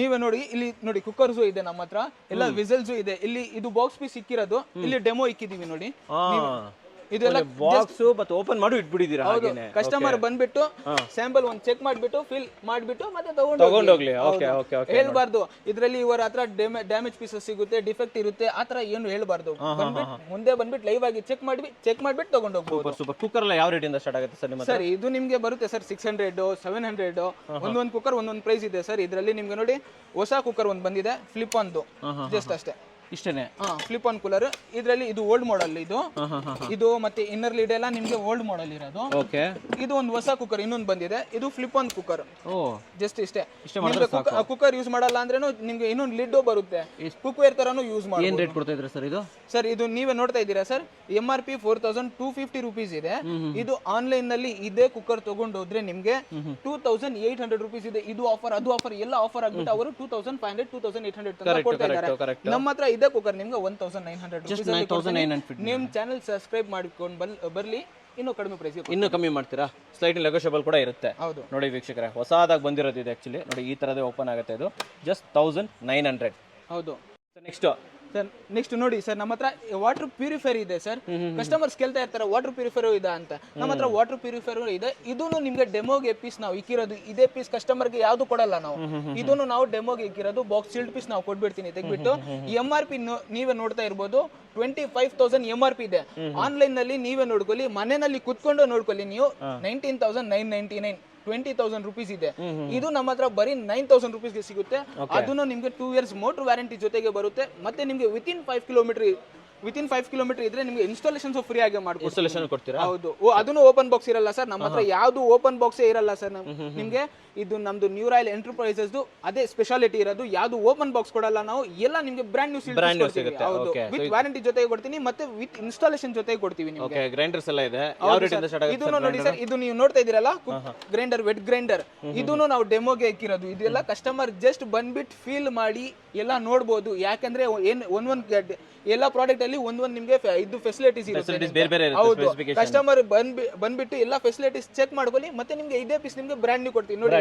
ನೀವೇ ನೋಡಿ, ಇಲ್ಲಿ ನೋಡಿ ಕುಕ್ಕರ್ಸ್ ಇದೆ ನಮ್ಮ ಹತ್ರ, ಎಲ್ಲ ವಿಸಲ್ಸ್ ಇದೆ. ಇಲ್ಲಿ ಇದು ಬಾಕ್ಸ್ ಪೀಸ್ ಇಕ್ಕಿರೋದು, ಇಲ್ಲಿ ಡೆಮೋ ಇಕ್ಕಿದೀವಿ ನೋಡಿ. ಇದೆಲ್ಲ ಬಾಕ್ಸ್ ಮತ್ತೆ ಓಪನ್ ಮಾಡಿ ಇಟ್ಬಿಟ್ಟಿದ್ದೀರಾ ಹಾಗೇನೆ. ಕಸ್ಟಮರ್ ಬಂದ್ಬಿಟ್ಟು ಸ್ಯಾಂಪಲ್ ಒಂದು ಚೆಕ್ ಮಾಡ್ಬಿಟ್ಟು ಫಿಲ್ ಮಾಡ್ಬಿಟ್ಟು ಮತ್ತೆ ತಗೊಂಡೋಗ್ಲಿ. ಹೇಳ್ಬಾರ್ದು ಇದ್ರಲ್ಲಿ ಇವರ ಹತ್ರ ಡ್ಯಾಮೇಜ್ ಪೀಸಸ್ ಸಿಗುತ್ತೆ, ಡಿಫೆಕ್ಟ್ ಇರುತ್ತೆ, ಆತರ ಏನು ಹೇಳ್ಬಾರ್ದು. ಮುಂದೆ ಬಂದ್ಬಿಟ್ಟು ಲೈವ್ ಆಗಿ ಚೆಕ್ ಮಾಡ್ಬಿಟ್ಟು ತಗೊಂಡೋಗ್ಬೋದು. ಸೂಪರ್. ಕುಕ್ಕರ್ ಎಲ್ಲ ಯಾವ ರೇಟ್ ಇಂದ ಸ್ಟಾರ್ಟ್ ಆಗುತ್ತೆ ಸರ್ ನಿಮ್ಮ? ಸರ್ ಇದು ನಿಮ್ಗೆ ಬರುತ್ತೆ ಸರ್ 600, 700. ಒಂದೊಂದು ಕುಕ್ಕರ್ ಒಂದೊಂದು ಪ್ರೈಸ್ ಇದೆ ಸರ್. ಇದರಲ್ಲಿ ನಿಮ್ಗೆ ನೋಡಿ ಹೊಸ ಕುಕ್ಕರ್ ಒಂದು ಬಂದಿದೆ, ಫ್ಲಿಪ್ ಆನ್ದು, ಜಸ್ಟ್ ಅಷ್ಟೇ. ಇಷ್ಟೇನೆ. Flip on cooler. ಇದರಲ್ಲಿ ಇದು ಓಲ್ಡ್ ಮಾಡೆಲ್. ಇದು ಮತ್ತೆ ಇನ್ನರ್ ಲೀಡ್ ಎಲ್ಲ ನಿಮ್ಗೆ ಓಲ್ಡ್ ಮಾಡೆಲ್ ಇರೋದು. ಇದು ಒಂದು ಹೊಸ ಕುಕ್ಕರ್ ಇನ್ನೊಂದು ಬಂದಿದೆ, ಇದು ಫ್ಲಿಪ್ ಆನ್ ಕುಕ್ಕರ್. ಜಸ್ಟ್ ಇಷ್ಟೇ. ಕುಕ್ಕರ್ ಯೂಸ್ ಮಾಡಲ್ಲ ಅಂದ್ರೆ ನಿಮ್ಗೆ ಇನ್ನೊಂದು ಲಿಡ್ ಬರುತ್ತೆ, ಕುಕ್ವೇರ್ ತರಾನು ಯೂಸ್ ಮಾಡಿ. ಏನ್ ರೇಟ್ ಕೊಡ್ತಾ ಇದ್ರಾ ಸರ್ ಇದು? ಸರ್ ಇದು ನೀವೇ ನೋಡ್ತಾ ಇದ್ದೀರಾ ಸರ್, MRP 4250 ರೂಪೀಸ್ ಇದೆ. ಇದು ಆನ್ಲೈನ್ ನಲ್ಲಿ ಇದೇ ಕುಕ್ಕರ್ ತಗೊಂಡೋದ್ರೆ ನಿಮ್ಗೆ 2800 ರೂಪೀಸ್ ಇದೆ. ಇದು ಆಫರ್, ಅದು ಆಫರ್, ಎಲ್ಲ ಆಫರ್ ಆಗ್ಬಿಟ್ಟು ಅವರು 2500, 2800 ತನಕ ಕೊಡ್ತಾ ಇದ್ದಾರೆ. ನಮ್ಮ ಹತ್ರ ಇದೇ ಕುಕ್ಕರ್ ನಿಮ್ಗೆ 1900 ರೂಪೀಸ್. ನಿಮ್ ಚಾನೆಲ್ ಸಬ್ಸ್ಕ್ರೈಬ್ ಮಾಡ್ಕೊಂಡು ಬರ್ಲಿ, ಇನ್ನೂ ಕಡಿಮೆ ಪ್ರೈಸ್. ಇನ್ನೂ ಕಮ್ಮಿ ಮಾಡ್ತೀರಾ? ಸ್ಲೈಟ್ ನೆಗೋಷಿಯಬಲ್ ಕೂಡ ಇರುತ್ತೆ. ಹೌದು ನೋಡಿ ವೀಕ್ಷಕರೇ, ಹೊಸದಾಗಿ ಬಂದಿರೋದು ಇದು. ಆಕ್ಚುಲಿ ನೋಡಿ, ಈ ತರದೇ ಓಪನ್ ಆಗುತ್ತೆ. ಇದು ಜಸ್ಟ್ 1900. ಹೌದು. ನೆಕ್ಸ್ಟ್ ನೋಡಿ ಸರ್, ನಮ್ಮ ಹತ್ರ ವಾಟರ್ ಪ್ಯೂರಿಫೈರ್ ಇದೆ ಸರ್. ಕಸ್ಟಮರ್ಸ್ ಕೇಳ್ತಾ ಇರ್ತಾರೆ ವಾಟರ್ ಪ್ಯೂರಿಫೈರ್ ಇದೆ ಅಂತ. ನಮ್ಮ ಹತ್ರ ವಾಟರ್ ಪ್ಯೂರಿಫೈರ್ ಇದೆ. ಇದನ್ನು ನಿಮ್ಗೆ ಡೆಮೋಗೆ ಪೀಸ್ ನಾವು ಇಕ್ಕಿರೋದು. ಇದೇ ಪೀಸ್ ಕಸ್ಟಮರ್ಗೆ ಯಾವ್ದು ಕೊಡಲ್ಲ ನಾವು. ಇದನ್ನು ನಾವು ಡೆಮೋಗೆ ಇಕ್ಕಿರೋದು. ಬಾಕ್ಸ್ ಸೀಲ್ಡ್ ಪೀಸ್ ನಾವು ಕೊಟ್ಬಿಡ್ತೀನಿ ತೆಗ್ಬಿಟ್ಟು. MRP ನೀವೇ ನೋಡ್ತಾ ಇರ್ಬೋದು, 25,000 MRP ಇದೆ. ಆನ್ಲೈನ್ ನಲ್ಲಿ ನೀವೇ ನೋಡ್ಕೊಳ್ಳಿ, ಮನೆಯಲ್ಲಿ ಕುತ್ಕೊಂಡು ನೋಡ್ಕೊಳ್ಳಿ ನೀವು, 19,999, 20,000 ರೂಪೀಸ್ ಇದೆ. ಇದು ನಮ್ಮ ಹತ್ರ ಬರೀ 9,000 ರೂಪೀಸ್ಗೆ ಸಿಗುತ್ತೆ. ಅದನ್ನು ನಿಮ್ಗೆ 2 years ಮೋಟರ್ ವ್ಯಾರಂಟಿ ಜೊತೆಗೆ ಬರುತ್ತೆ. ಮತ್ತೆ ನಿಮ್ಗೆ ವಿತಿನ್ 5 ಕಿಲೋಮೀಟರ್ ವಿತಿನ್ 5 ಕಿಲೋಮೀಟರ್ ಇದ್ರೆ ನಿಮ್ಗೆ ಇನ್ಸ್ಟಾಲೇಷನ್ಸ್ ಫ್ರೀ ಆಗಿ ಮಾಡ್ಕೊಡ್ತೀವಿ. ಇನ್ಸ್ಟಾಲೇಷನ್ ಕೊಡ್ತೀರಾ? ಹೌದು, ಅದನ್ನು ಓಪನ್ ಬಾಕ್ಸ್ ಇರಲ್ಲ ಸರ್ ನಮ್ಮ ಹತ್ರ, ಯಾವ್ದು ಓಪನ್ ಬಾಕ್ಸೇ ಇರಲ್ಲ ಸರ್. ನಿಮ್ಗೆ ಇದು ನಮ್ದು ನ್ಯೂ ರಾಯಲ್ ಎಂಟರ್ಪ್ರೈಸಸ್ ಅದೇ ಸ್ಪೆಷಾಲಿಟಿ ಇರೋದು, ಯಾವ್ದು ಓಪನ್ ಬಾಕ್ಸ್ ಕೊಡಲ್ಲ ನಾವು, ಎಲ್ಲ ನಿಮ್ಗೆ ಬ್ರ್ಯಾಂಡ್ ನ್ಯೂ ಕೊಡ್ತೀವಿ. ಹೌದು, ವಿತ್ ವಾರಂಟಿ ಜೊತೆಗೆ ಕೊಡ್ತೀನಿ, ಮತ್ತೆ ವಿತ್ ಇನ್ಸ್ಟಾಲೇಷನ್ ಜೊತೆಗೆ ಕೊಡ್ತೀವಿ ನಿಮ್ಗೆ. ಓಕೆ, ಗ್ರೈಂಡರ್ಸ್ ಎಲ್ಲ ಇದೆ. ಯಾವ ರೇಟಿಂದ ಸ್ಟಾರ್ಟ್ ಆಗುತ್ತೆ? ಇದನ್ನು ನೋಡಿ ಸರ್, ಇದು ನೀವು ನೋಡ್ತಾ ಇದೀರಲ್ಲ ಗ್ರೈಂಡರ್, ವೆಟ್ ಗ್ರೈಂಡರ್, ಇದನ್ನು ನಾವು ಡೆಮೋಗೆ ಇಕ್ಕಿರೋದು. ಇದೆಲ್ಲ ಕಸ್ಟಮರ್ ಜಸ್ಟ್ ಬಂದ್ಬಿಟ್ಟು ಫೀಲ್ ಮಾಡಿ ಎಲ್ಲ ನೋಡ್ಬೋದು. ಯಾಕಂದ್ರೆ ಒಂದೊಂದು ಎಲ್ಲ ಪ್ರಾಡಕ್ಟ್ ಅಲ್ಲಿ ಒಂದೊಂದು ನಿಮ್ಗೆ ಇದು ಫೆಸಿಲಿಟೀಸ್ ಇರುತ್ತೆ. ಹೌದು, ಕಸ್ಟಮರ್ ಬಂದ್ಬಿಟ್ಟು ಎಲ್ಲ ಫೆಸಿಲಿಟೀಸ್ ಚೆಕ್ ಮಾಡ್ಕೊಳ್ಳಿ, ಮತ್ತೆ ನಿಮ್ಗೆ ಇದೇ ಪೀಸ್ ನಿಮ್ಗೆ ಬ್ರ್ಯಾಂಡ್ ನ್ಯೂ ಕೊಡ್ತೀವಿ. ನೋಡಿ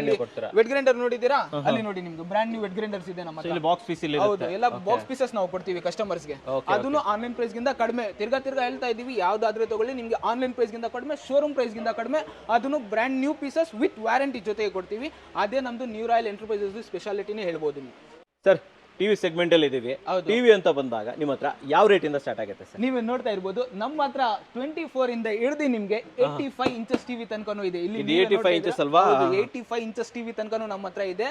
ವೆಟ್ ಗ್ರೈಂಡರ್ ನೋಡಿದೀರಾ, ಅಲ್ಲಿ ನೋಡಿ ನಿಮ್ಗೆ ಬ್ರ್ಯಾಂಡ್ ನ್ಯೂ ವೆಟ್ ಗ್ರೈಂಡರ್ಸ್ ಇದೆ ನಮ್ಮ ಹತ್ರ. ಬಾಕ್ಸ್ ಪೀಸ್ ಇಲ್ಲ? ಹೌದು, ಎಲ್ಲ ಬಾಕ್ಸ್ ಪೀಸಸ್ ನಾವು ಕೊಡ್ತೀವಿ ಕಸ್ಟಮರ್ಸ್ ಗೆ. ಅದನ್ನು ಆನ್ಲೈನ್ ಪ್ರೈಸ್ ಗಿಂತ ಕಡಿಮೆ. ತಿರ್ಗಾ ಹೇಳ್ತಾ ಇದೀವಿ, ಯಾವ್ದಾದ್ರೆ ತಗೊಳ್ಳಿ ನಿಮ್ಗೆ ಆನ್ಲೈನ್ ಪ್ರೈಸ್ ಗಿಂತ ಕಡಿಮೆ, ಶೋರೂಮ್ ಪ್ರೈಸ್ ಗಿಂತ ಕಡಿಮೆ, ಅದನ್ನು brand new pieces with warranty ಜೊತೆಗೆ ಕೊಡ್ತೀವಿ. ಅದೇ ನಮ್ದು ನ್ಯೂ ರಾಯಲ್ ಎಂಟರ್ಪ್ರೈಸಸ್ ಸ್ಪೆಷಾಲಿಟಿನೇ ಹೇಳ್ಬೋದು ನೀವು. ಸರ್, ಟಿವಿ ಸೆಗ್ಮೆಂಟ್ ಅಲ್ಲಿ ಇದೀವಿ. ಟಿವಿ ಅಂತ ಬಂದಾಗ ನಿಮ್ಮ ಹತ್ರ ಯಾವ ರೇಟ್ ಇಂದ ಸ್ಟಾರ್ಟ್ ಆಗುತ್ತೆ ಸರ್? ನೀವೇ ನೋಡ್ತಾ ಇರ್ಬೋದು, ನಮ್ಮ ಹತ್ರ 24 ಇಂದ ಹಿಡಿದು ನಿಮ್ಗೆ 85 ಇಂಚಸ್ ಟಿವಿ ತನಕನೂ ಇದೆ. ಇಲ್ಲಿ 85 ಇಂಚಸ್ ಅಲ್ವಾ? 85 ಇಂಚಸ್ ಟಿವಿ ತನಕನೂ ನಮ್ಮ ಹತ್ರ ಇದೆ.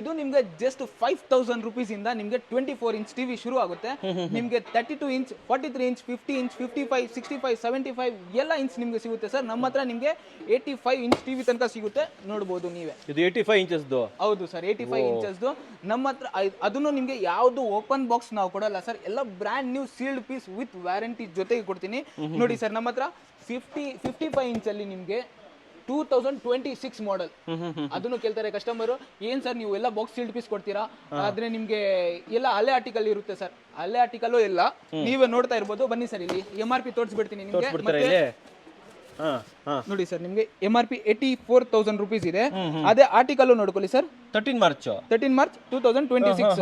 ಇದು ನಿಮ್ಗೆ ಜಸ್ಟ್ 5000 ರುಪೀಸ್ ಇಂದ ನಿಮ್ಗೆ 24 ಇಂಚ್ ಟಿವಿ ಶುರು ಆಗುತ್ತೆ. ನಿಮ್ಗೆ 32 ಇಂಚ್, 43 ಇಂಚ್, 50 ಇಂಚ್, 55, 65, 75 ಎಲ್ಲ ಇಂಚ್ ನಿಮ್ಗೆ ಸಿಗುತ್ತೆ ಸರ್. ನಮ್ಮ ಹತ್ರ ನಿಮ್ಗೆ 85 ಇಂಚ್ ಟಿವಿ ತನಕ ಸಿಗುತ್ತೆ, ನೋಡಬಹುದು ನೀವೇ. ಇದು 85 ಇಂಚಸ್? ಹೌದು ಸರ್, 85 ಇಂಚಸ್ ನಮ್ಮ ಹತ್ರ. ಅದನ್ನು ನಿಮ್ಗೆ ಯಾವ್ದು ಓಪನ್ ಬಾಕ್ಸ್ ನಾವು ಕೊಡಲ್ಲ ಸರ್, ಎಲ್ಲ brand new sealed piece with warranty ಜೊತೆಗೆ ಕೊಡ್ತೀನಿ. ನೋಡಿ ಸರ್, ನಮ್ಮ ಹತ್ರ 55 ಇಂಚ್ ಅಲ್ಲಿ ನಿಮ್ಗೆ 2026 ಮಾಡೆಲ್. ಅದನ್ನು ಕೇಳ್ತಾರೆ ಕಸ್ಟಮರ್, ಏನ್ ಸರ್ ನೀವು ಎಲ್ಲ ಬಾಕ್ಸ್ ಸೀಲ್ಡ್ ಪೀಸ್ ಕೊಡ್ತೀರಾ, ಆದ್ರೆ ನಿಮ್ಗೆ ಎಲ್ಲ ಹಳೆ ಆರ್ಟಿಕಲ್ ಇರುತ್ತೆ ಸರ್. ಹಳೆ ಆರ್ಟಿಕಲ್ ಎಲ್ಲ ನೀವೇ ನೋಡ್ತಾ ಇರ್ಬೋದು. ಬನ್ನಿ ಸರ್, ಇಲ್ಲಿ MRP ತೋರಿಸ್ಬಿಡ್ತೀನಿ ನಿಮ್ಗೆ. ನೋಡಿ ಸರ್, ನಿಮ್ಗೆ MRP 84,000 ರುಪೀಸ್ ಇದೆ. ಅದೇ ಆರ್ಟಿಕಲ್ ನೋಡ್ಕೊಳ್ಳಿ ಸರ್, 13 ಮಾರ್ಚ್ 2026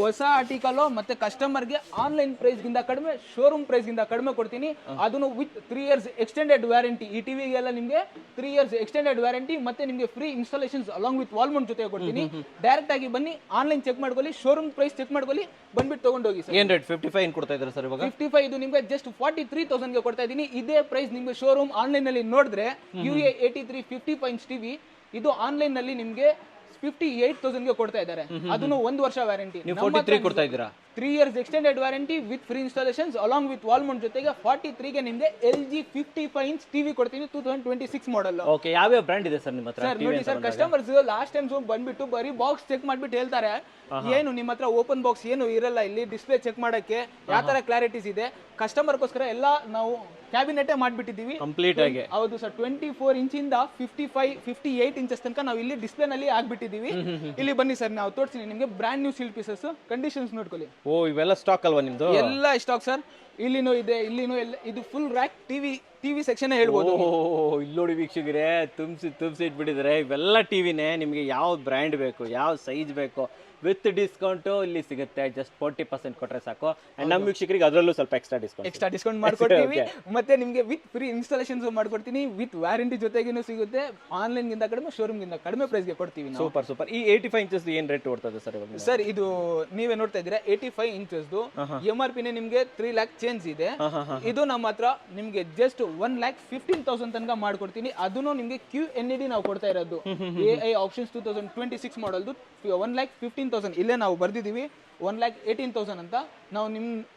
ಹೊಸ ಆರ್ಟಿಕಲ್. ಮತ್ತೆ ಕಸ್ಟಮರ್ ಗೆ ಆನ್ಲೈನ್ ಪ್ರೈಸ್ ಗಿಂತ ಕಡಿಮೆ, ಶೋರೂಮ್ ಪ್ರೈಸ್ ಗಿಂತ ಕಡಿಮೆ ಕೊಡ್ತೀನಿ. ಅದನ್ನು ವಿತ್ 3 years ಎಕ್ಸ್ಟೆಂಡೆಡ್ ವ್ಯಾರಂಟಿ. ಈ ಟಿವಿಗೆಲ್ಲ ನಿಮ್ಗೆ 3 years ಎಕ್ಸ್ಟೆಂಡೆಡ್ ವ್ಯಾರಂಟಿ, ಮತ್ತೆ ನಿಮ್ಗೆ free installations along with wall Mount ಜೊತೆ ಕೊಡ್ತೀನಿ. ಡೈರೆಕ್ಟ್ ಆಗಿ ಬನ್ನಿ, ಆನ್ಲೈನ್ ಚೆಕ್ ಮಾಡ್ಕೊಳ್ಳಿ, ಶೋರೂಮ್ ಪ್ರೈಸ್ ಚೆಕ್ ಮಾಡ್ಕೊಳ್ಳಿ, ಬಂದ್ಬಿಟ್ಟು ತಗೊಂಡೋಗಿ ಸರ್. ಏನ್ ರೇಟ್? 55 ಕೊಡ್ತಾ ಇದ್ದಾರೆ ಸರ್ ಇವಾಗ? 55 ಇದು ನಿಮ್ಗೆ ಜಸ್ಟ್ 43,000 ಗೆ ಕೊಡ್ತಾ ಇದೀನಿ. ಇದೇ ಪ್ರೈಸ್ ನಿಮ್ಗೆ ಶೋರೂಮ್ ಆನ್ಲೈನ್ ನಲ್ಲಿ ನೋಡಿದ್ರೆ UA 83 55 ಇಂಚ್ ಟಿವಿ ಇದು ಆನ್ಲೈನ್ ನಲ್ಲಿ ನಿಮ್ಗೆ 58,000 ಗೆ ಕೊಡ್ತಾ ಇದ್ದಾರೆ. ಅದನ್ನು 1 ವರ್ಷ ವ್ಯಾರಂಟಿ. 43 ಕೊಡ್ತಾ ಇದ್ದೀರಾ? 3 years extended warranty with free installations along with wall Mount ಜೊತೆಗೆ 43 ಗೆ ನಿಮ್ಗೆ LG 55 ಇಂಚ್ ಟಿವಿ ಕೊಡ್ತೀನಿ, 2026 ಮಾಡೆಲ್. ಓಕೆ, ಯಾವ ಬ್ರ್ಯಾಂಡ್ ಇದೆ ಸರ್ ನಿಮ್ಮ ಹತ್ರ? ಸರ್ ನೋಡಿ ಸರ್, ಕಸ್ಟಮರ್ಸ್ ಲಾಸ್ಟ್ ಟೈಮ್ ಬಂದ್ಬಿಟ್ಟು ಬರೀ ಬಾಕ್ಸ್ ಚೆಕ್ ಮಾಡ್ಬಿಟ್ಟು ಹೇಳ್ತಾರೆ, ಏನು ನಿಮ್ಮ ಹತ್ರ ಓಪನ್ ಬಾಕ್ಸ್ ಏನು ಇರಲ್ಲ, ಇಲ್ಲಿ ಡಿಸ್ಪ್ಲೇ ಚೆಕ್ ಮಾಡಕ್ಕೆ ಯಾವ ತರ ಕ್ಲಾರಿಟೀಸ್ ಇದೆ. ಕಸ್ಟಮರ್ಗೋಸ್ಕರ ಎಲ್ಲ ನಾವು ಕ್ಯಾಬಿನೆಟ್ ಮಾಡ್ಬಿಟ್ಟಿದೀವಿ ಕಂಪ್ಲೀಟ್ ಆಗಿ. ಹೌದು ಸರ್, 24 ಇಂಚಿಂದ 55 58 ಇಂಚಸ್ ತನಕ ನಾವು ಇಲ್ಲಿ ಡಿಸ್ಪ್ಲೇ ನಲ್ಲಿ ಆಗ್ಬಿಟ್ಟಿದೀವಿ. ಇಲ್ಲಿ ಬನ್ನಿ ಸರ್, ನಾವು ತೋರಿಸ್ತೀನಿ ನಿಮ್ಗೆ brand new sealed pieces. Conditions ನೋಡ್ಕೊಳ್ಳಿ. ಓ, ಇವೆಲ್ಲ ಸ್ಟಾಕ್ ಅಲ್ವಾ ನಿಮ್ದು? ಎಲ್ಲ ಸ್ಟಾಕ್ ಸರ್, ಇಲ್ಲಿನೂ ಇದೆ, ಇಲ್ಲಿನೂ ಇದು ಫುಲ್ ರ್ಯಾಕ್ ಟಿವಿ ಸೆಕ್ಷನ್ ಹೇಳ್ಬೋದು. ಇಲ್ಲಿ ನೋಡಿ ವೀಕ್ಷಕರೇ, ತುಂಬಿಸಿ ಇಟ್ಬಿಟ್ಟಿದ್ದಾರೆ. ಇವೆಲ್ಲ ಟಿವಿನೇ. ನಿಮಗೆ ಯಾವ ಬ್ರ್ಯಾಂಡ್ ಬೇಕು, ಯಾವ ಸೈಜ್ ಬೇಕು, ವಿತ್ ಡಿಸ್ಕೌಂಟ್ ಇಲ್ಲಿ ಸಿಗುತ್ತೆ. ಜಸ್ಟ್ 40% ಕೊಟ್ರೆ ಸಾಕು. ಅಂಡ್ ನಮ್ಮ ವೀಕ್ಷಕರಿಗೆ ಅದರಲ್ಲೂ ಸ್ವಲ್ಪ ಎಕ್ಸ್ಟ್ರಾ ಡಿಸ್ಕೌಂಟ್ ಮಾಡ್ಕೊಡ್ತೀವಿ. ಮತ್ತೆ ನಿಮಗೆ ವಿತ್ ಫ್ರೀ ಇನ್ಸ್ಟಾಲೇಷನ್ಸ್ ಮಾಡ್ಕೊಡ್ತೀನಿ, ವಿತ್ ವ್ಯಾರಂಟಿ ಜೊತೆಗೇನು ಸಿಗುತ್ತೆ. ಆನ್ಲೈನ್ ಗಿಂತ ಕಡಿಮೆ, ಶೋರೂಮ್ ಗಿಂತ ಕಡಿಮೆ ಪ್ರೈಸ್ಗೆ ಕೊಡ್ತೀವಿ. ಸೂಪರ್. ಈ 85 ಇಂಚಸ್ ಏನ್ ರೇಟ್ ಓಡ್ತದೆ ಸರ್ ಇವಾಗ? ಸರ್, ಇದು ನೀವೇ ನೋಡ್ತಾ ಇದ್ದೀರಾ, 85 ಇಂಚಸ್ MRP ನಿಮ್ಗೆ 3 lakh ಚೇಂಜ್ ಇದೆ. ಇದು ನಮ್ಮ ಹತ್ರ ನಿಮ್ಗೆ ಜಸ್ಟ್ 1,15,000 ತನಕ ಮಾಡ್ಕೊಡ್ತೀನಿ. ಅದನ್ನು ನಿಮ್ಗೆ QNED ನಾವು ಕೊಡ್ತಾ ಇರೋದು. AI ಆಪ್ಷನ್ಸ್ 2026 ಮಾಡೆಲ್ದು 1,15,000 ಇಲ್ಲೇ ನಾವು ಬರ್ದಿದ್ದೀವಿ. 1,18,000 ಅಂತ. ನಾವು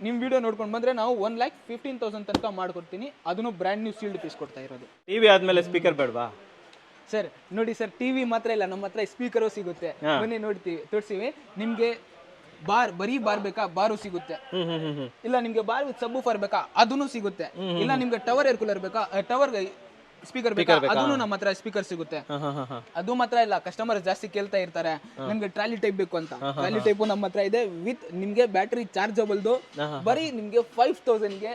ನಿಮ್ ವಿಡಿಯೋ ನೋಡ್ಕೊಂಡು ಬಂದ್ರೆ ನಾವು 1,15,000 ತನಕ ಮಾಡ್ಕೊಡ್ತೀನಿ. ಅದನ್ನು ಬ್ರ್ಯಾಂಡ್ ನ್ಯೂ ಸೀಲ್ಡ್ ಪೀಸ್ ಕೊಡ್ತಾ ಇರೋದು. ಟಿವಿ ಆದ್ಮೇಲೆ ಸ್ಪೀಕರ್ ಬೇಡವಾ ಸರ್? ನೋಡಿ ಸರ್, ಟಿವಿ ಮಾತ್ರ ಇಲ್ಲ, ನಮ್ಮ ಹತ್ರ ಸ್ಪೀಕರು ಸಿಗುತ್ತೆ. ಬನ್ನಿ ತೋರಿಸ್ತೀವಿ ನಿಮ್ಗೆ. ಬರೀ ಬಾರ್ ಬೇಕಾ? ಬಾರು ಸಿಗುತ್ತೆ. ಇಲ್ಲ ನಿಮ್ಗೆ ಬಾರ್ ವಿತ್ ಸಬ್ ಫಾರ್ ಬೇಕಾ? ಅದನ್ನು ಸಿಗುತ್ತೆ. ಇಲ್ಲ ನಿಮ್ಗೆ ಟವರ್ ಏರ್ ಕೂಲರ್ ಬೇಕಾ? ಟವರ್ ಸ್ಪೀಕರ್ ಬೇಕಾ? ಅದನ್ನು ನಮ್ಮ ಹತ್ರ ಸ್ಪೀಕರ್ ಸಿಗುತ್ತೆ. ಅದು ಮಾತ್ರ ಇಲ್ಲ, ಕಸ್ಟಮರ್ ಜಾಸ್ತಿ ಕೇಳ್ತಾ ಇರ್ತಾರೆ, ನಮ್ಗೆ ಟ್ರಾಲಿ ಟೈಪ್ ಬೇಕು ಅಂತ. ಟ್ರಾಲಿ ಟೈಪ್ ನಮ್ಮ ಹತ್ರ ಇದೆ, ವಿತ್ ನಿಮ್ಗೆ ಬ್ಯಾಟರಿ ಚಾರ್ಜಬಲ್ದು. ಬರೀ ನಿಮ್ಗೆ 5,000 ಗೆ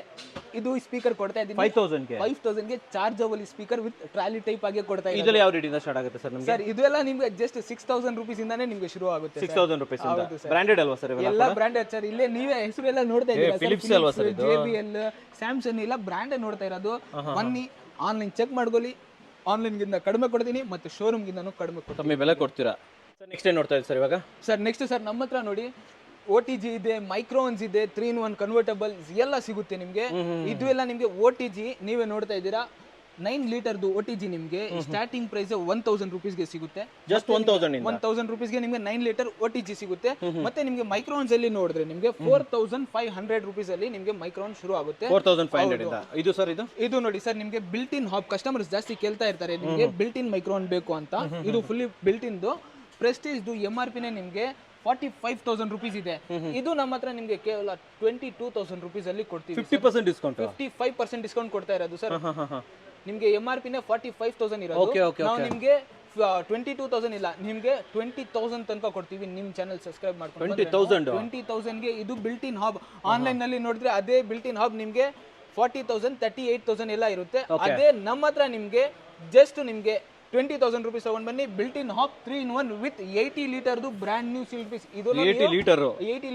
ಇದು ಸ್ಪೀಕರ್ ಕೊಡ್ತಾ ಇದ್ದೀನಿ. 5,000 ಗೆ chargeable speaker with trolley type ಆಗಿ ಕೊಡ್ತಾ ಇದ್ದೀನಿ. ಇದೆಲ್ಲ ಯಾವ ರೇಟಿಂದ ಸ್ಟಾರ್ಟ್ ಆಗುತ್ತೆ ಸರ್ ನಮಗೆ? ಸರ್, ಇದೆಲ್ಲ ನಿಮ್ಗೆ ಜಸ್ಟ್ 6,000 ರುಪೀಸ್ ಇಂದಾನೆ ನಿಮ್ಗೆ ಶುರು ಆಗುತ್ತೆ. 6,000 ರುಪೀಸ್ ಇಂದ. ಬ್ರಾಂಡೆಡ್ ಅಲ್ವಾ ಸರ್? ಎಲ್ಲ ಬ್ರಾಂಡೆಡ್ ಸರ್. ಇಲ್ಲೇ ನೀವೇ ಹೆಸರು ಎಲ್ಲ ನೋಡ್ತಾ ಇದ್ದೀರಾ, ಫಿಲಿಪ್ಸ್ ಅಲ್ವಾ ಸರ್ ಇದು? JBL, ಸ್ಯಾಮ್ಸಂಗ್ ಎಲ್ಲ ಬ್ರಾಂಡೆಡ್ ನೋಡ್ತಾ ಇರೋದು. ಬನ್ನಿ, ಆನ್ಲೈನ್ ಚೆಕ್ ಮಾಡ್ಕೊಳ್ಳಿ. ಆನ್ಲೈನ್ ಗಿಂತ ಕಡಿಮೆ ಕೊಡ್ತೀನಿ, ಮತ್ತೆ ಶೋರೂಮ್ ಗಿಂತನೂ ಕಡಿಮೆ ಕೊಡ್ತೀನಿ. ಕಮ್ಮಿ ಬೆಲೆ ಕೊಡ್ತೀರಾ ಸರ್? ನೆಕ್ಸ್ಟ್ ಏನ್ ನೋಡ್ತಾ ಇದ್ದೀವಿ ಸರ್ ಇವಾಗ? ಸರ್ ನೆಕ್ಸ್ಟ್ ಸರ್, ನಮ್ಮ ಹತ್ರ ನೋಡಿ OTG ಇದೆ, ಮೈಕ್ರೋನ್ಸ್ ಇದೆ, 3-in-1 ಕನ್ವರ್ಟಬಲ್ ಎಲ್ಲ ಸಿಗುತ್ತೆ ನಿಮ್ಗೆ. ಇದು ಎಲ್ಲ ನಿಮ್ಗೆ OTG ನೀವೇ ನೋಡ್ತಾ ಇದ್ದೀರಾ. 9 ಲೀಟರ್ದು OTG ನಿಮಗೆ ಸ್ಟಾರ್ಟಿಂಗ್ ಪ್ರೈಸ್ 1000 ರುಪೀಸ್ಗೆ ಸಿಗುತ್ತೆ. ಜಸ್ಟ್ 1000 1000 ರುಪೀಸ್ಗೆ ನಿಮಗೆ 9 ಲೀಟರ್ OTG ಸಿಗುತ್ತೆ. ಮತ್ತೆ ನಿಮಗೆ ಮೈಕ್ರೋನ್ಸ್ ಅಲ್ಲಿ ನೋಡಿದ್ರೆ ನಿಮಗೆ 4500 ರುಪೀಸ್ ಅಲ್ಲಿ ನಿಮಗೆ ಮೈಕ್ರೋನ್ ಶುರು ಆಗುತ್ತೆ. 4500 ಇಂದ. ಇದು ಸರ್ ಇದು ನೋಡಿ ಸರ್ ನಿಮಗೆ ಬಿಲ್ಟ್ ಇನ್ ಹಾಬ್ ಕಸ್ಟಮರ್ಸ್ ಜಾಸ್ತಿ ಕೇಳ್ತಾ ಇರ್ತಾರೆ ನಿಮಗೆ ಬಿಲ್ಟ್ ಇನ್ ಮೈಕ್ರೋನ್ ಬೇಕು ಅಂತ. ಇದು ಫುಲ್ಲಿ ಬಿಲ್ಟ್ ಇಂದು ಪ್ರೆಸ್ಟೀಜ್ MRP ನೇ ನಿಮಗೆ 45,000 ರುಪೀಸ್ ಇದೆ. ಇದು ನಮ್ಮ ಹತ್ರ ನಿಮಗೆ ಕೇವಲ 22,000 ರುಪೀಸ್ ಅಲ್ಲಿ ಕೊಡ್ತೀವಿ. 50% ಡಿಸ್ಕೌಂಟ್, 55% ಡಿಸ್ಕೌಂಟ್ ಕೊಡ್ತಾ ಇರೋದು ಸರ್. ನಿಮಗೆ MRP ನೇ 45,000 ಇರೋದು, ನಾವು ನಿಮಗೆ 22,000 ಇಲ್ಲ, ನಿಮಗೆ 20,000 ತನಕ ಕೊಡ್ತೀವಿ. ನಿಮ್ ಚಾನಲ್ ಸಬ್ಸ್ಕ್ರೈಬ್ ಮಾಡ್ಕೊಂಡು 20,000 ಗೆ ಇದು ಬಿಲ್ಟ್ ಇನ್ ಹಾಬ್. ಆನ್ಲೈನ್ ನಲ್ಲಿ ನೋಡಿದ್ರೆ ಅದೇ ಬಿಲ್ಟ್ ಇನ್ ಹಾಬ್ ನಿಮಗೆ 40,000 38,000 ಎಲ್ಲ ಇರುತ್ತೆ. ಅದೇ ನಮ್ಮ ಹತ್ರ ನಿಮಗೆ ಜಸ್ಟ್ ನಿಮಗೆ 20,000 ರುಪೀಸ್ ತಗೊಂಡ್ ಬನ್ನಿ. Built in hob 3-in-1 with 80 ಲೀಟರ್ದು ಬ್ರಾಂಡ್ ನ್ಯೂ ಸೀಲ್ಡ್ ಪೀಸ್. ಇದು 80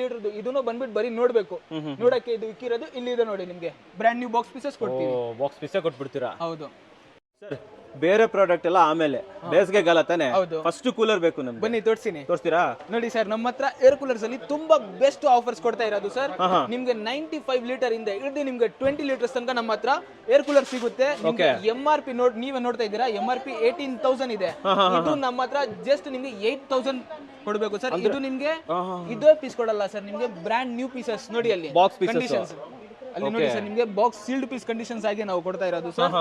ಲೀಟರ್ದು ಇದನ್ನು ಬಂದ್ಬಿಟ್ಟು ಬರೀ ನೋಡ್ಬೇಕು. ನೋಡಕ್ಕೆ ಇದು ಇಕ್ಕಿರೋದು ಇಲ್ಲಿದೆ ನೋಡಿ. ನಿಮಗೆ ಬ್ರಾಂಡ್ ನ್ಯೂ ಬಾಕ್ಸ್ ಪೀಸಸ್ ಕೊಡ್ತೀವಿ. ಬಾಕ್ಸ್ ಪೀಸೇ ಕೊಟ್ಬಿಡ್ತೀರಾ? ಹೌದು ಸರ್. ಬೇರೆ ಪ್ರಾಡಕ್ಟ್ ಎಲ್ಲ ಆಮೇಲೆ, ಬೇಸಿಗೆಗಾಲ ತಾನೆ, ಫಸ್ಟ್ ಕೂಲರ್ ಬೇಕು ನಮ್ಗೆ. ಬನ್ನಿ ತೋರಿಸ್ತೀರಾ ನೋಡಿ ಸರ್. ನಮ್ಮ ಹತ್ರ ಏರ್ ಕೂಲರ್ಸ್ ಅಲ್ಲಿ ತುಂಬಾ ಬೆಸ್ಟ್ ಆಫರ್ಸ್ ಕೊಡ್ತಾ ಇರೋದು ಸರ್. ನಿಮ್ಗೆ 95 ಲೀಟರ್ ಇಂದ ಹಿಡಿದು ನಿಮ್ಗೆ 20 ಲೀಟರ್ಸ್ ತನಕ ನಮ್ಮ ಹತ್ರ ಏರ್ ಕೂಲರ್ ಸಿಗುತ್ತೆ. MRP ನೀವೇ ನೋಡ್ತಾ ಇದ್ದೀರಾ, MRP 18,000 ಇದೆ. ಇದು ನಮ್ಮ ಹತ್ರ ಜಸ್ಟ್ ನಿಮ್ಗೆ 8,000 ಕೊಡ್ಬೇಕು ಸರ್. ಇದು ನಿಮ್ಗೆ ಇದೇ ಪೀಸ್ ಕೊಡಲ್ಲ ಸರ್, ನಿಮ್ಗೆ ಬ್ರಾಂಡ್ ನ್ಯೂ ಪೀಸಸ್ ನೋಡಿ ಅಲ್ಲಿ ಬಾಕ್ಸ್ ಪೀಸಸ್ ಅಲ್ಲಿ ನೋಡಿ ಸರ್. ನಿಮ್ಗೆ ಬಾಕ್ಸ್ ಸೀಲ್ಡ್ ಪೀಸ್ ಕಂಡೀಷನ್ಸ್ ಆಗಿ ನಾವು ಕೊಡ್ತಾ ಇರೋದು ಸರ್.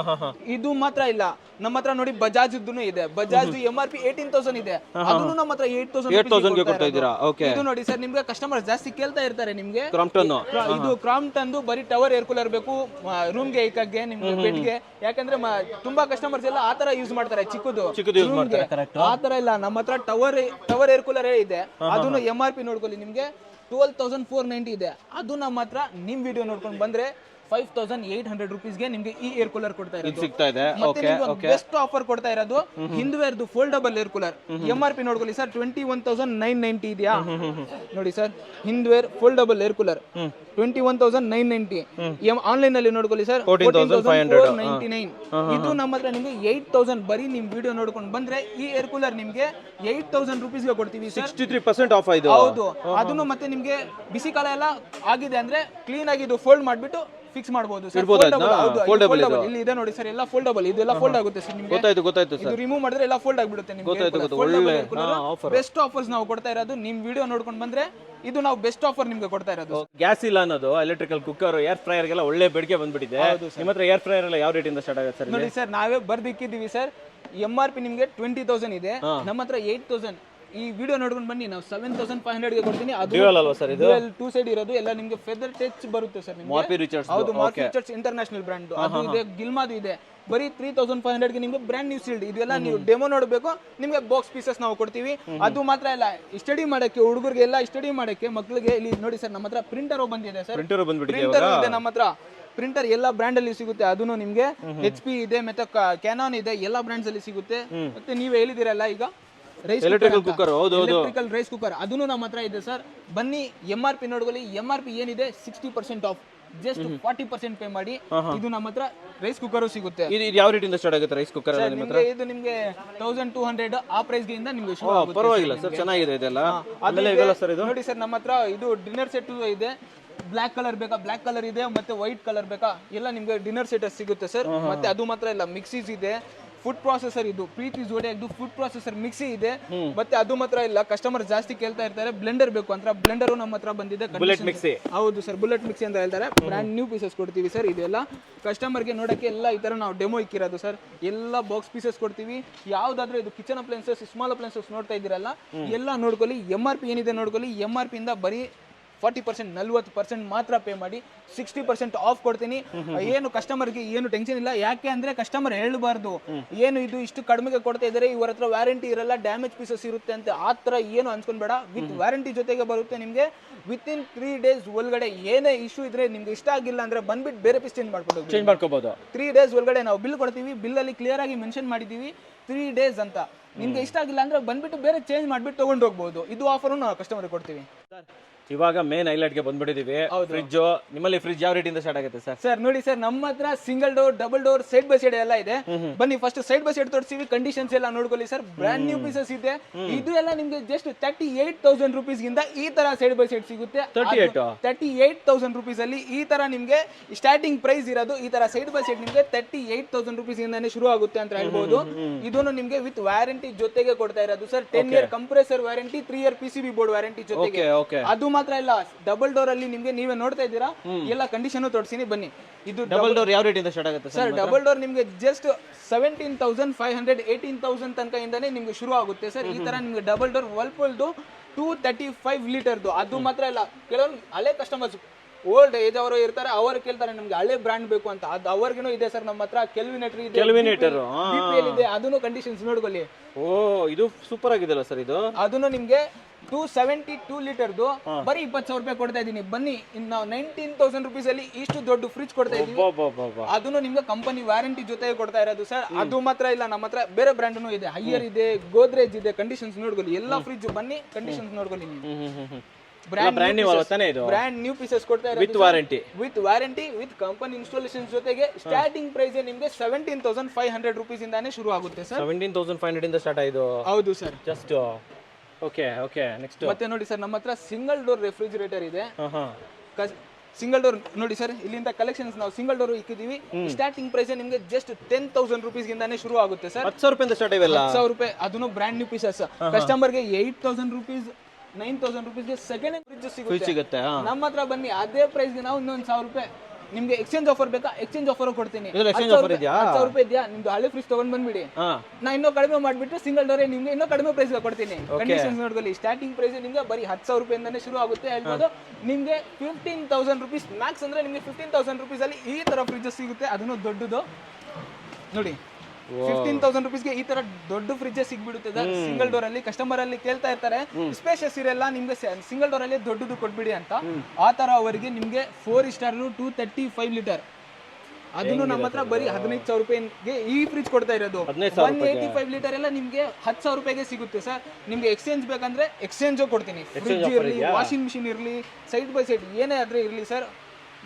ಇದು ಮಾತ್ರ ಇಲ್ಲ, ನಮ್ಮ ಹತ್ರ ನೋಡಿ ಬಜಾಜ್ ಇದೆ. ಬಜಾಜ್ MRP 18,000 ಇದೆ, ಅದನ್ನು ನಮ್ಮ ಹತ್ರ 8,000 ಗೆ ಕೊಡ್ತಾ ಇದ್ದೀರಾ. ಇದು ನೋಡಿ ಸರ್, ನಿಮ್ಗೆ ಕಸ್ಟಮರ್ ಜಾಸ್ತಿ ಕೇಳ್ತಾ ಇರ್ತಾರೆ ನಿಮ್ಗೆ ಇದು ಕ್ರಾಂಪ್ಟನ್ ಬರೀ ಟವರ್ ಏರ್ ಕೂಲರ್ ಬೇಕು ರೂಮ್ಗೆ ಇಕ್ಕಕ್ಕೆ ನಿಮ್ಗೆ ಬೆಡ್ಗೆ. ಯಾಕಂದ್ರೆ ತುಂಬಾ ಕಸ್ಟಮರ್ಸ್ ಎಲ್ಲ ಆತರ ಯೂಸ್ ಮಾಡ್ತಾರೆ, ಚಿಕ್ಕದು ಆತರ ಇಲ್ಲ. ನಮ್ಮ ಹತ್ರ ಟವರ್ ಏರ್ ಕೂಲರ್ ಇದೆ, ಅದನ್ನು MRP ನೋಡ್ಕೊಳ್ಳಿ ನಿಮ್ಗೆ 12,490 ಇದೆ. ಅದು ನಮ್ಮ ಹತ್ರ ನಿಮ್ ವಿಡಿಯೋ ನೋಡ್ಕೊಂಡು ಬಂದ್ರೆ 5,800 ರುಪೀಸ್ಗೆ ನಿಮ್ಗೆ ಈ ಏರ್ ಕೂಲರ್ ಕೊಡ್ತಾ ಇರೋದು. ಬೆಸ್ಟ್ ಆಫರ್ ಕೊಡ್ತಾ ಇರೋದು ಹಿಂದ್ವೇರ್ದು ಫೋಲ್ಡಬಲ್ ಏರ್ ಕೂಲರ್. MRP ನೋಡ್ಕೊಳ್ಳಿ ಸರ್ 21,990 ಇದೆಯಾ ನೋಡಿ sir. Hindware foldable air cooler 21,990. Online ಅಲ್ಲಿ ನೋಡ್ಕೊಳ್ಳಿ ಸರ್ 14,499. ಇದು ನಮ್ಮ ಹತ್ರ ನಿಮ್ಗೆ 8,000 ಬರೀ ನಿಮ್ ವಿಡಿಯೋ ನೋಡ್ಕೊಂಡು ಬಂದ್ರೆ ಈ ಏರ್ ಕೂಲರ್ ನಿಮ್ಗೆ 8,000 ರುಪೀಸ್ಗೆ ಕೊಡ್ತೀವಿ. 63% ಆಫ್ ಆಯ್ತು. ಹೌದು, ಅದನ್ನು ಮತ್ತೆ ನಿಮ್ಗೆ ಬಿಸಿ ಕಾಲ ಎಲ್ಲ ಆಗಿದೆ ಅಂದ್ರೆ ಕ್ಲೀನ್ ಆಗಿ ಇದು ಫೋಲ್ಡ್ ಮಾಡ್ಬಿಟ್ಟು ಫಿಕ್ಸ್ ಮಾಡಬಹುದು ಸರ್. ಇಲ್ಲಿ ಇದೆ ನೋಡಿ ಸರ್, ಎಲ್ಲ ಫೋಲ್ಡಬಲ್. ಇದೆಲ್ಲ ಫೋಲ್ಡ್ ಆಗುತ್ತೆ ಸರ್ ನಿಮಗೆ. ಗೊತ್ತಾಯ್ತು ಸರ್. ಇದು ರಿಮೂವ್ ಮಾಡಿದ್ರೆ ಎಲ್ಲ ಫೋಲ್ಡ್ ಆಗಿಬಿಡುತ್ತೆ ನಿಮಗೆ. ಬೆಸ್ಟ್ ಆಫರ್ಸ್ ನಾವು ಕೊಡ್ತಾ ಇರೋದು. ನಿಮ್ ವಿಡಿಯೋ ನೋಡ್ಕೊಂಡು ಬಂದ್ರೆ ಇದು ನಾವು ಬೆಸ್ಟ್ ಆಫರ್ ನಿಮ್ಗೆ ಕೊಡ್ತಾ ಇರೋದು. ಗ್ಯಾಸ್ ಇಲ್ಲ ಅನ್ನೋದು ಎಲೆಕ್ಟ್ರಿಕಲ್ ಕುಕ್ಕರ್, ಏರ್ ಫ್ರೈಯರ್ ಗೆಲ್ಲ ಒಳ್ಳೆ ಬೇಡಿಕೆ ಬಂದ್ಬಿಟ್ಟಿದೆ. ನಿಮ್ಮ ಹತ್ರ ಏರ್ ಫ್ರೈಯರ್ ಎಲ್ಲ ಯಾವ ರೇಟ್ ಇಂದ ಸ್ಟಾರ್ಟ್ ಆಗುತ್ತೆ ಸರ್? ನೋಡಿ ಸರ್, ನಾವೇ ಬರ್ದಿಕ್ಕಿದೀವಿ ಸರ್. MRP ನಿಮ್ಗೆ 20,000 ಇದೆ, ನಮ್ಮ ಹತ್ರ 8,000. ಈ ವಿಡಿಯೋ ನೋಡ್ಕೊಂಡು ಬನ್ನಿ, ನಾವು 7,500 ಗೆ ಕೊಡ್ತೀನಿ. ಅದು ಟೂ ಸೈಡ್ ಇರೋದು ಎಲ್ಲ ನಿಮ್ಗೆ ಫೆದರ್ ಟಚ್ ಬರುತ್ತೆ ಸರ್. ಹೌದು, ಮಾರ್ಕ್ ರಿಚರ್ಡ್ಸ್ ಇಂಟರ್ನ್ಯಾಷನಲ್ ಬ್ರಾಂಡ್ ಅದು ಇದೆ, ಗಿಲ್ಮಾದು ಇದೆ. ಬರೀ 3,500 ಗೆ ನಿಮ್ಗೆ ಬ್ರಾಂಡ್ ನ್ಯೂ ಸೀಲ್ಡ್. ಇದೆಲ್ಲ ನೀವು ಡೆಮೋ ನೋಡಬೇಕು, ನಿಮ್ಗೆ ಬಾಕ್ಸ್ ಪೀಸಸ್ ನಾವು ಕೊಡ್ತೀವಿ. ಅದು ಮಾತ್ರ ಇಲ್ಲ, ಸ್ಟಡಿ ಮಾಡಕ್ಕೆ ಹುಡುಗರಿಗೆ ಎಲ್ಲ ಸ್ಟಡಿ ಮಾಡಕ್ಕೆ ಮಕ್ಕಳಿಗೆ. ಇಲ್ಲಿ ನೋಡಿ ಸರ್, ನಮ್ಮ ಹತ್ರ ಪ್ರಿಂಟರ್ ಬಂದಿದೆ ಸರ್. ಪ್ರಿಂಟರ್ ಇದೆ ನಮ್ಮ ಹತ್ರ. ಪ್ರಿಂಟರ್ ಎಲ್ಲ ಬ್ರ್ಯಾಂಡ್ ಅಲ್ಲಿ ಸಿಗುತ್ತೆ. ಅದನ್ನು ನಿಮ್ಗೆ HP ಇದೆ, ಮತ್ತೆ ಕ್ಯಾನಾನ್ ಇದೆ, ಎಲ್ಲ ಬ್ರ್ಯಾಂಡ್ಸ್ ಅಲ್ಲಿ ಸಿಗುತ್ತೆ. ಮತ್ತೆ ನೀವು ಹೇಳಿದಿರಲ್ಲ ಈಗ ಎಲೆಕ್ಟ್ರಿಕಲ್ ರೈಸ್ ಕುಕ್ಕರ್, ಅದನ್ನು ನಮ್ಮ ಹತ್ರ ಇದೆ ಸರ್. ಬನ್ನಿ MRP ನೋಡ್ಕೊಳ್ಳಿ. MRP ಏನಿದೆ 60% ಆಫ್, ಜಸ್ಟ್ 40% ಪೇ ಮಾಡಿ ಇದು ನಮ್ಮ ಹತ್ರ ರೈಸ್ ಕುಕ್ಕರ್ ಸಿಗುತ್ತೆ. ಇದು ಯಾವ ರೇಟ್ ಇಂದ ಸ್ಟಾರ್ಟ್ ಆಗುತ್ತೆ ರೈಸ್ ಕುಕ್ಕರ್? ಇದು ನಿಮಗೆ 1,200 ಆ ಪ್ರೈಸ್ ಗೆ ಇಂದ ನಿಮಗೆ ಶುರು ಆಗುತ್ತೆ. ಪರವಾಗಿಲ್ಲ ಸರ್, ಚೆನ್ನಾಗಿದೆ ಇದೆಲ್ಲ. ಆಮೇಲೆ ಸರ್ ಇದು ನೋಡಿ ಸರ್, ನಮ್ಮ ಹತ್ರ ಇದು ಡಿನ್ನರ್ ಸೆಟ್ ಇದೆ. ಬ್ಲಾಕ್ ಕಲರ್ ಬೇಕಾ, ಬ್ಲಾಕ್ ಕಲರ್ ಇದೆ. ಮತ್ತೆ ವೈಟ್ ಕಲರ್ ಬೇಕಾ, ಎಲ್ಲ ನಿಮ್ಗೆ ಡಿನ್ನರ್ ಸೆಟ್ ಸಿಗುತ್ತೆ ಸರ್. ಮತ್ತೆ ಅದು ಮಾತ್ರ ಇಲ್ಲ, ಮಿಕ್ಸೀಸ್ ಇದೆ, ಫುಡ್ ಪ್ರಾಸೆಸರ್, ಇದು ಪ್ರೀತಿ ಜೋಡಿಯಾಗಿ ಫುಡ್ ಪ್ರಾಸೆಸರ್ ಮಿಕ್ಸಿ ಇದೆ. ಮತ್ತೆ ಅದು ಮಾತ್ರ ಇಲ್ಲ, ಕಸ್ಟಮರ್ ಜಾಸ್ತಿ ಕೇಳ್ತಾ ಇರ್ತಾರೆ ಬ್ಲೆಂಡರ್ ಬೇಕು ಅಂತ. ಬ್ಲೆಂಡರ್ ನಮ್ಮ ಹತ್ರ ಬಂದಿದೆ, ಬುಲೆಟ್ ಮಿಕ್ಸಿ. ಹೌದು ಸರ್, ಬುಲೆಟ್ ಮಿಕ್ಸಿ ಅಂತ ಹೇಳ್ತಾರೆ. ಬ್ರಾಂಡ್ ನ್ಯೂ ಪೀಸಸ್ ಕೊಡ್ತೀವಿ ಸರ್. ಇದೆಲ್ಲ ಕಸ್ಟಮರ್ಗೆ ನೋಡಕ್ಕೆ ಎಲ್ಲ ಈ ತರ ನಾವು ಡೆಮೋ ಇಕ್ಕಿರೋದು ಸರ್. ಎಲ್ಲ ಬಾಕ್ಸ್ ಪೀಸಸ್ ಕೊಡ್ತೀವಿ. ಯಾವ್ದಾದ್ರೂ ಇದು ಕಿಚನ್ ಅಪ್ಲೈನ್ಸಸ್, ಸ್ಮಾಲ್ ಅಪ್ಲೈನ್ಸಸ್ ನೋಡ್ತಾ ಇದ್ದೀರಲ್ಲ, ಎಲ್ಲ ನೋಡ್ಕೊಳ್ಳಿ. MRP ಏನಿದೆ ನೋಡ್ಕೊಳ್ಳಿ. MRP ಇಂದ ಬರೀ 40%, 40% ಮಾತ್ರ ಪೇ ಮಾಡಿ 60% ಆಫ್ ಕೊಡ್ತೀನಿ. ಏನು ಕಸ್ಟಮರ್ಗೆ ಏನು ಟೆನ್ಷನ್ ಇಲ್ಲ. ಯಾಕೆ ಅಂದ್ರೆ ಕಸ್ಟಮರ್ ಹೇಳಬಾರ್ದು ಏನು ಇದು ಇಷ್ಟು ಕಡಿಮೆಗೆ ಕೊಡ್ತಾ ಇದ್ದಾರೆ, ಇವರ ಹತ್ರ ವ್ಯಾರಂಟಿ ಇರಲ್ಲ, ಡ್ಯಾಮೇಜ್ ಪೀಸಸ್ ಇರುತ್ತೆ ಅಂತ. ಆ ತರ ಏನು ಅನ್ಸ್ಕೊಂಡ್ಬೇಡ. ವಿತ್ ವ್ಯಾರಂಟಿ ಜೊತೆಗೆ ಬರುತ್ತೆ ನಿಮ್ಗೆ. ವಿತಿನ್ 3 days ಒಳಗಡೆ ಏನೇ ಇಶ್ಯೂ ಇದ್ರೆ, ನಿಮ್ಗೆ ಇಷ್ಟ ಆಗಿಲ್ಲ ಅಂದ್ರೆ ಬಂದ್ಬಿಟ್ಟು ಬೇರೆ ಪೀಸ್ ಚೇಂಜ್ ಮಾಡ್ಕೋಬಹುದು. 3 days ಒಳಗಡೆ ನಾವು ಬಿಲ್ ಕೊಡ್ತೀವಿ. ಬಿಲ್ ಅಲ್ಲಿ ಕ್ಲಿಯರ್ ಆಗಿ ಮೆನ್ಷನ್ ಮಾಡಿದೀವಿ 3 days ಅಂತ. ನಿಮ್ಗೆ ಇಷ್ಟ ಆಗಿಲ್ಲ ಅಂದ್ರೆ ಬಂದ್ಬಿಟ್ಟು ಬೇರೆ ಚೇಂಜ್ ಮಾಡ್ಬಿಟ್ಟು ತಗೊಂಡು ಹೋಗ್ಬಹುದು. ಇದು ಆಫರ್ ನಾವು ಕಸ್ಟಮರ್ ಕೊಡ್ತೀವಿ. ಇವಾಗ ಮೇನ್ ಹೈಲೈಟ್ಗೆ ಬಂದ್ಬಿಟ್ಟಿದೀವಿ. ಫ್ರಿಜ್ ನಿಮ್ಮಲ್ಲಿ ಫ್ರಿಜ್ ಯಾವ ರೇಟಿಂದ ಸ್ಟಾರ್ಟ್ ಆಗುತ್ತೆ ಸರ್? ಸರ್ ನೋಡಿ ಸರ್, ನಮ್ಮ ಹತ್ರ single door, double door, side by side ಎಲ್ಲ ಇದೆ. ಬನ್ನಿ ಫಸ್ಟ್ ಸೈಡ್ ಬೈ ಸೈಡ್ ತೋರಿಸ್ತೀವಿ, ಕಂಡೀಷನ್ಸ್ ಎಲ್ಲ ನೋಡ್ಕೊಳ್ಳಿ ಸರ್. ಬ್ರಾಂಡ್ ನ್ಯೂ ಪೀಸಸ್ ಇದೆ. ಇದು ಎಲ್ಲ ನಿಮ್ಗೆ ಜಸ್ಟ್ 38,000 rupees ಗಿಂತ ಈ ತರ ಸೈಡ್ ಬೈ ಸೈಡ್ ಸಿಗುತ್ತೆ. 38,000 rupees ಅಲ್ಲಿ ಈ ತರ ನಿಮ್ಗೆ ಸ್ಟಾರ್ಟಿಂಗ್ ಪ್ರೈಸ್ ಇರೋದು. ಈ ತರ ಸೈಡ್ ಬೈ ಸೈಡ್ ನಿಮ್ಗೆ 38,000 rupees ಇಂದಾನೆ ಶುರು ಆಗುತ್ತೆ ಅಂತ ಹೇಳ್ಬೋದು. ಇದನ್ನು ನಿಮ್ಗೆ ವಿತ್ ವ್ಯಾರಂಟಿ ಜೊತೆಗೆ ಕೊಡ್ತಾ ಇರೋದು sir. 10 year compressor warranty, 3 year PCB board warranty ಜೊತೆಗೆ. ಅದು ಮಾತ್ರ ಇಲ್ಲ, ಡಬಲ್ ಡೋರ್ ಅಲ್ಲಿ ನಿಮ್ಗೆ ನೀವೇ ನೋಡ್ತಾ ಇದ್ದೀರಾ, ಎಲ್ಲ ಕಂಡೀಷನ್ ತೋರಿಸ್ತೀನಿ ಬನ್ನಿ. ಇದು ಡಬಲ್ ಡೋರ್ ಯಾವ ರೇಟಿಂದ ಸ್ಟಾರ್ಟ್ ಆಗುತ್ತೆ ಸರ್? ಡಬಲ್ ಡೋರ್ ನಿಮ್ಗೆ ಜಸ್ಟ್ 17,500 18,000 ತನಕ ಇಂದಾನೆ ನಿಮ್ಗೆ ಶುರು ಆಗುತ್ತೆ ಸರ್. ಈ ತರ ನಿಮ್ಗೆ ಡಬಲ್ ಡೋರ್ ವರ್ಲ್ಪೂಲ್ದು 235 ಲೀಟರ್ದು. ಅದು ಮಾತ್ರ ಇಲ್ಲ, ಕೆಲವೊಂದು ಹಳೆ ಕಸ್ಟಮರ್ಸ್ ಓಲ್ಡ್ ಏಜ್ ಅವರು ಇರ್ತಾರೆ, ಅವರು ಕೇಳ್ತಾರೆ ನಮ್ಗೆ ಹಳೆ ಬ್ರಾಂಡ್ ಬೇಕು ಅಂತ. ಅದು ಅವ್ರಿಗೂ ಇದೆ ಸರ್ ನಮ್ಮ ಹತ್ರ. ಕೆಲ್ವಿನೇಟರ್ ಇದೆ, BPL ಇದೆ, ಅದನ್ನು ಕಂಡೀಷನ್ಸ್ ನೋಡ್ಕೊಳ್ಳಿ. ಓ, ಇದು ಸೂಪರ್ ಆಗಿದೆಲ್ಲ ಸರ್. ಇದು ಅದನ್ನು ನಿಮ್ಗೆ 272 ಲೀಟರ್ದು ಬರೀ 20,000 ರೂಪಾಯಿ ಕೊಡ್ತಾ ಇದೀನಿ. ಬನ್ನಿ, ಇನ್ನು 19,000 rupees ಅಲ್ಲಿ ಇಷ್ಟು ದೊಡ್ಡ ಫ್ರಿಜ್ ಕೊಡ್ತಾ ಇದೀವಿ. ಅದನ್ನು ನಿಮ್ಗೆ ಕಂಪನಿ ವ್ಯಾರಂಟಿ ಜೊತೆಗೆ ಕೊಡ್ತಾ ಇರೋದು ಸರ್. ಅದು ಮಾತ್ರ ಇಲ್ಲ, ನಮ್ಮ ಹತ್ರ ಬೇರೆ ಬ್ರ್ಯಾಂಡ್ನು ಇದೆ. ಹೈಯರ್ ಇದೆ, ಗೋದ್ರೇಜ್ ಇದೆ. ಕಂಡೀಷನ್ಸ್ ನೋಡ್ಕೊಳ್ಳಿ, ಎಲ್ಲ ಫ್ರಿಜ್ ಬನ್ನಿ ಕಂಡೀಷನ್ಸ್ ನೋಡ್ಕೊಳ್ಳಿ ನೀವು. ಬ್ರ್ಯಾಂಡ್ ನ್ಯೂ ಪೀಸಸ್ ಕೊಡ್ತಾ ಇರೋದು with warranty with company installation ಜೊತೆಗೆ. ಸ್ಟಾರ್ಟಿಂಗ್ ಪ್ರೈಸ್ ನಿಮ್ಗೆ 17,500 rupees ಇಂದಾನೆ ಶುರು ಆಗುತ್ತೆ ಸರ್. 17,500 ಇಂದ ಸ್ಟಾರ್ಟ್ ಆಯ್ತು. ಹೌದು ಸರ್. Just okay. ನೆಕ್ಸ್ಟ್ ಮತ್ತೆ ನೋಡಿ ಸರ್, ನಮ್ಮ ಹತ್ರ ಸಿಂಗಲ್ ಡೋರ್ ರೆಫ್ರಿಜರೇಟರ್ ಇದೆ. ಸಿಂಗಲ್ ಡೋರ್ ನೋಡಿ ಸರ್, ಇಲ್ಲಿಂದ ಕಲೆಕ್ಷನ್ಸ್ ನಾವು ಸಿಂಗಲ್ ಡೋರ್ ಇಕ್ಕಿದೀವಿ. ಸ್ಟಾರ್ಟಿಂಗ್ ಪ್ರೈಸ್ ನಿಮ್ಗೆ ಜಸ್ಟ್ 10,000 rupees ಗಿಂದಾನೆ ಶುರು ಆಗುತ್ತೆ ಸರ್. 10,000 ರೂಪಾಯಿಂದ ಸ್ಟಾರ್ಟ್ ಇವೆಲ್ಲ. 10,000 ರೂಪಾಯಿ, ಅದನ್ನು ಬ್ರ್ಯಾಂಡ್ ನ್ಯೂ ಪೀಸಸ್. ಕಸ್ಟಮರ್ಗೆ 8,000 rupees 9,000 rupees second hand fridge ಸಿಗುತ್ತೆ. ನಮ್ಮ ಹತ್ರ ಬನ್ನಿ, ಅದೇ ಪ್ರೈಸ್ ಗೆ ನಾವು ಇನ್ನೊಂದು 1,000 ರೂಪಾಯಿ ನಿಮ್ಗೆ ಎಕ್ಸ್ಚೇಂಜ್ ಆಫರ್ ಬೇಕಾ? ಎಕ್ಸ್ಚೇಂಜ್ ಆಫರ್ ಕೊಡ್ತೀನಿ. 10,000 ರೂಪಾಯಿ ಇದೆಯಾ ನಿಮ್ದು ಹಳೆ ಫ್ರಿಜ್ ತಗೊಂಡ್ ಬಂದ್ಬಿಡಿ, ನಾ ಇನ್ನೂ ಕಡಿಮೆ ಮಾಡ್ಬಿಟ್ಟು ಸಿಂಗಲ್ ಡೋರ್ ನಿಮ್ಗೆ ಇನ್ನೂ ಕಡಿಮೆ ಪ್ರೈಸ್ ಕೊಡ್ತೀನಿ. ಕಂಡೀಷನ್ಸ್ ನೋಡ್ಕೊಳ್ಳಿ. ಸ್ಟಾರ್ಟಿಂಗ್ ಪ್ರೈಸ್ ನಿಮ್ಗೆ ಬರೀ 10,000 ರೂಪಾಯಿಂದಾನೆ ಶುರು ಆಗುತ್ತೆ ಹೇಳ್ಬೋದು. ನಿಮ್ಗೆ 15,000 rupees ಮ್ಯಾಕ್ಸ್ ಅಂದ್ರೆ ನಿಮ್ಗೆ 15,000 rupees ಅಲ್ಲಿ ಈ ತರ ಫ್ರಿಜ್ ಸಿಗುತ್ತೆ. ಅದನ್ನು ದೊಡ್ಡದು ನೋಡಿ, 15,000 rupees ಗೆ ಈ ತರ ದೊಡ್ಡ ಫ್ರಿಜ್ ಸಿಗ್ಬಿಡುತ್ತೆ ಸಿಂಗಲ್ ಡೋರ್ ಅಲ್ಲಿ. ಕಸ್ಟಮರ್ ಅಲ್ಲಿ ಕೇಳ್ತಾ ಇರ್ತಾರೆ ಸ್ಪೇಷಿಯಸ್ ಇರಲ್ಲ ನಿಮ್ಗೆ ಸಿಂಗಲ್ ಡೋರ್ ಅಲ್ಲಿ ದೊಡ್ಡದು ಕೊಟ್ಬಿಡಿ ಅಂತ. ಆ ತರ ಅವರಿಗೆ ನಿಮ್ಗೆ 4 ಸ್ಟಾರ್ 235 ಲೀಟರ್ ಅದನ್ನು ನಮ್ಮ ಹತ್ರ ಬರೀ 15,000 ರೂಪಾಯಿಗೆ ಈ ಫ್ರಿಜ್ ಕೊಡ್ತಾ ಇರೋದು. 185 ಲೀಟರ್ ಎಲ್ಲ ನಿಮ್ಗೆ 10,000 ರೂಪಾಯಿಗೆ ಸಿಗುತ್ತೆ ಸರ್. ನಿಮ್ಗೆ ಎಕ್ಸ್ಚೇಂಜ್ ಬೇಕಂದ್ರೆ ಎಕ್ಸ್ಚೇಂಜ್ ಕೊಡ್ತೀನಿ. ಫ್ರಿಜ್ ಇರಲಿ, ವಾಷಿಂಗ್ ಮಿಷಿನ್ ಇರಲಿ, ಸೈಡ್ ಬೈ ಸೈಡ್ ಏನೇ ಆದ್ರೆ ಇರಲಿ ಸರ್,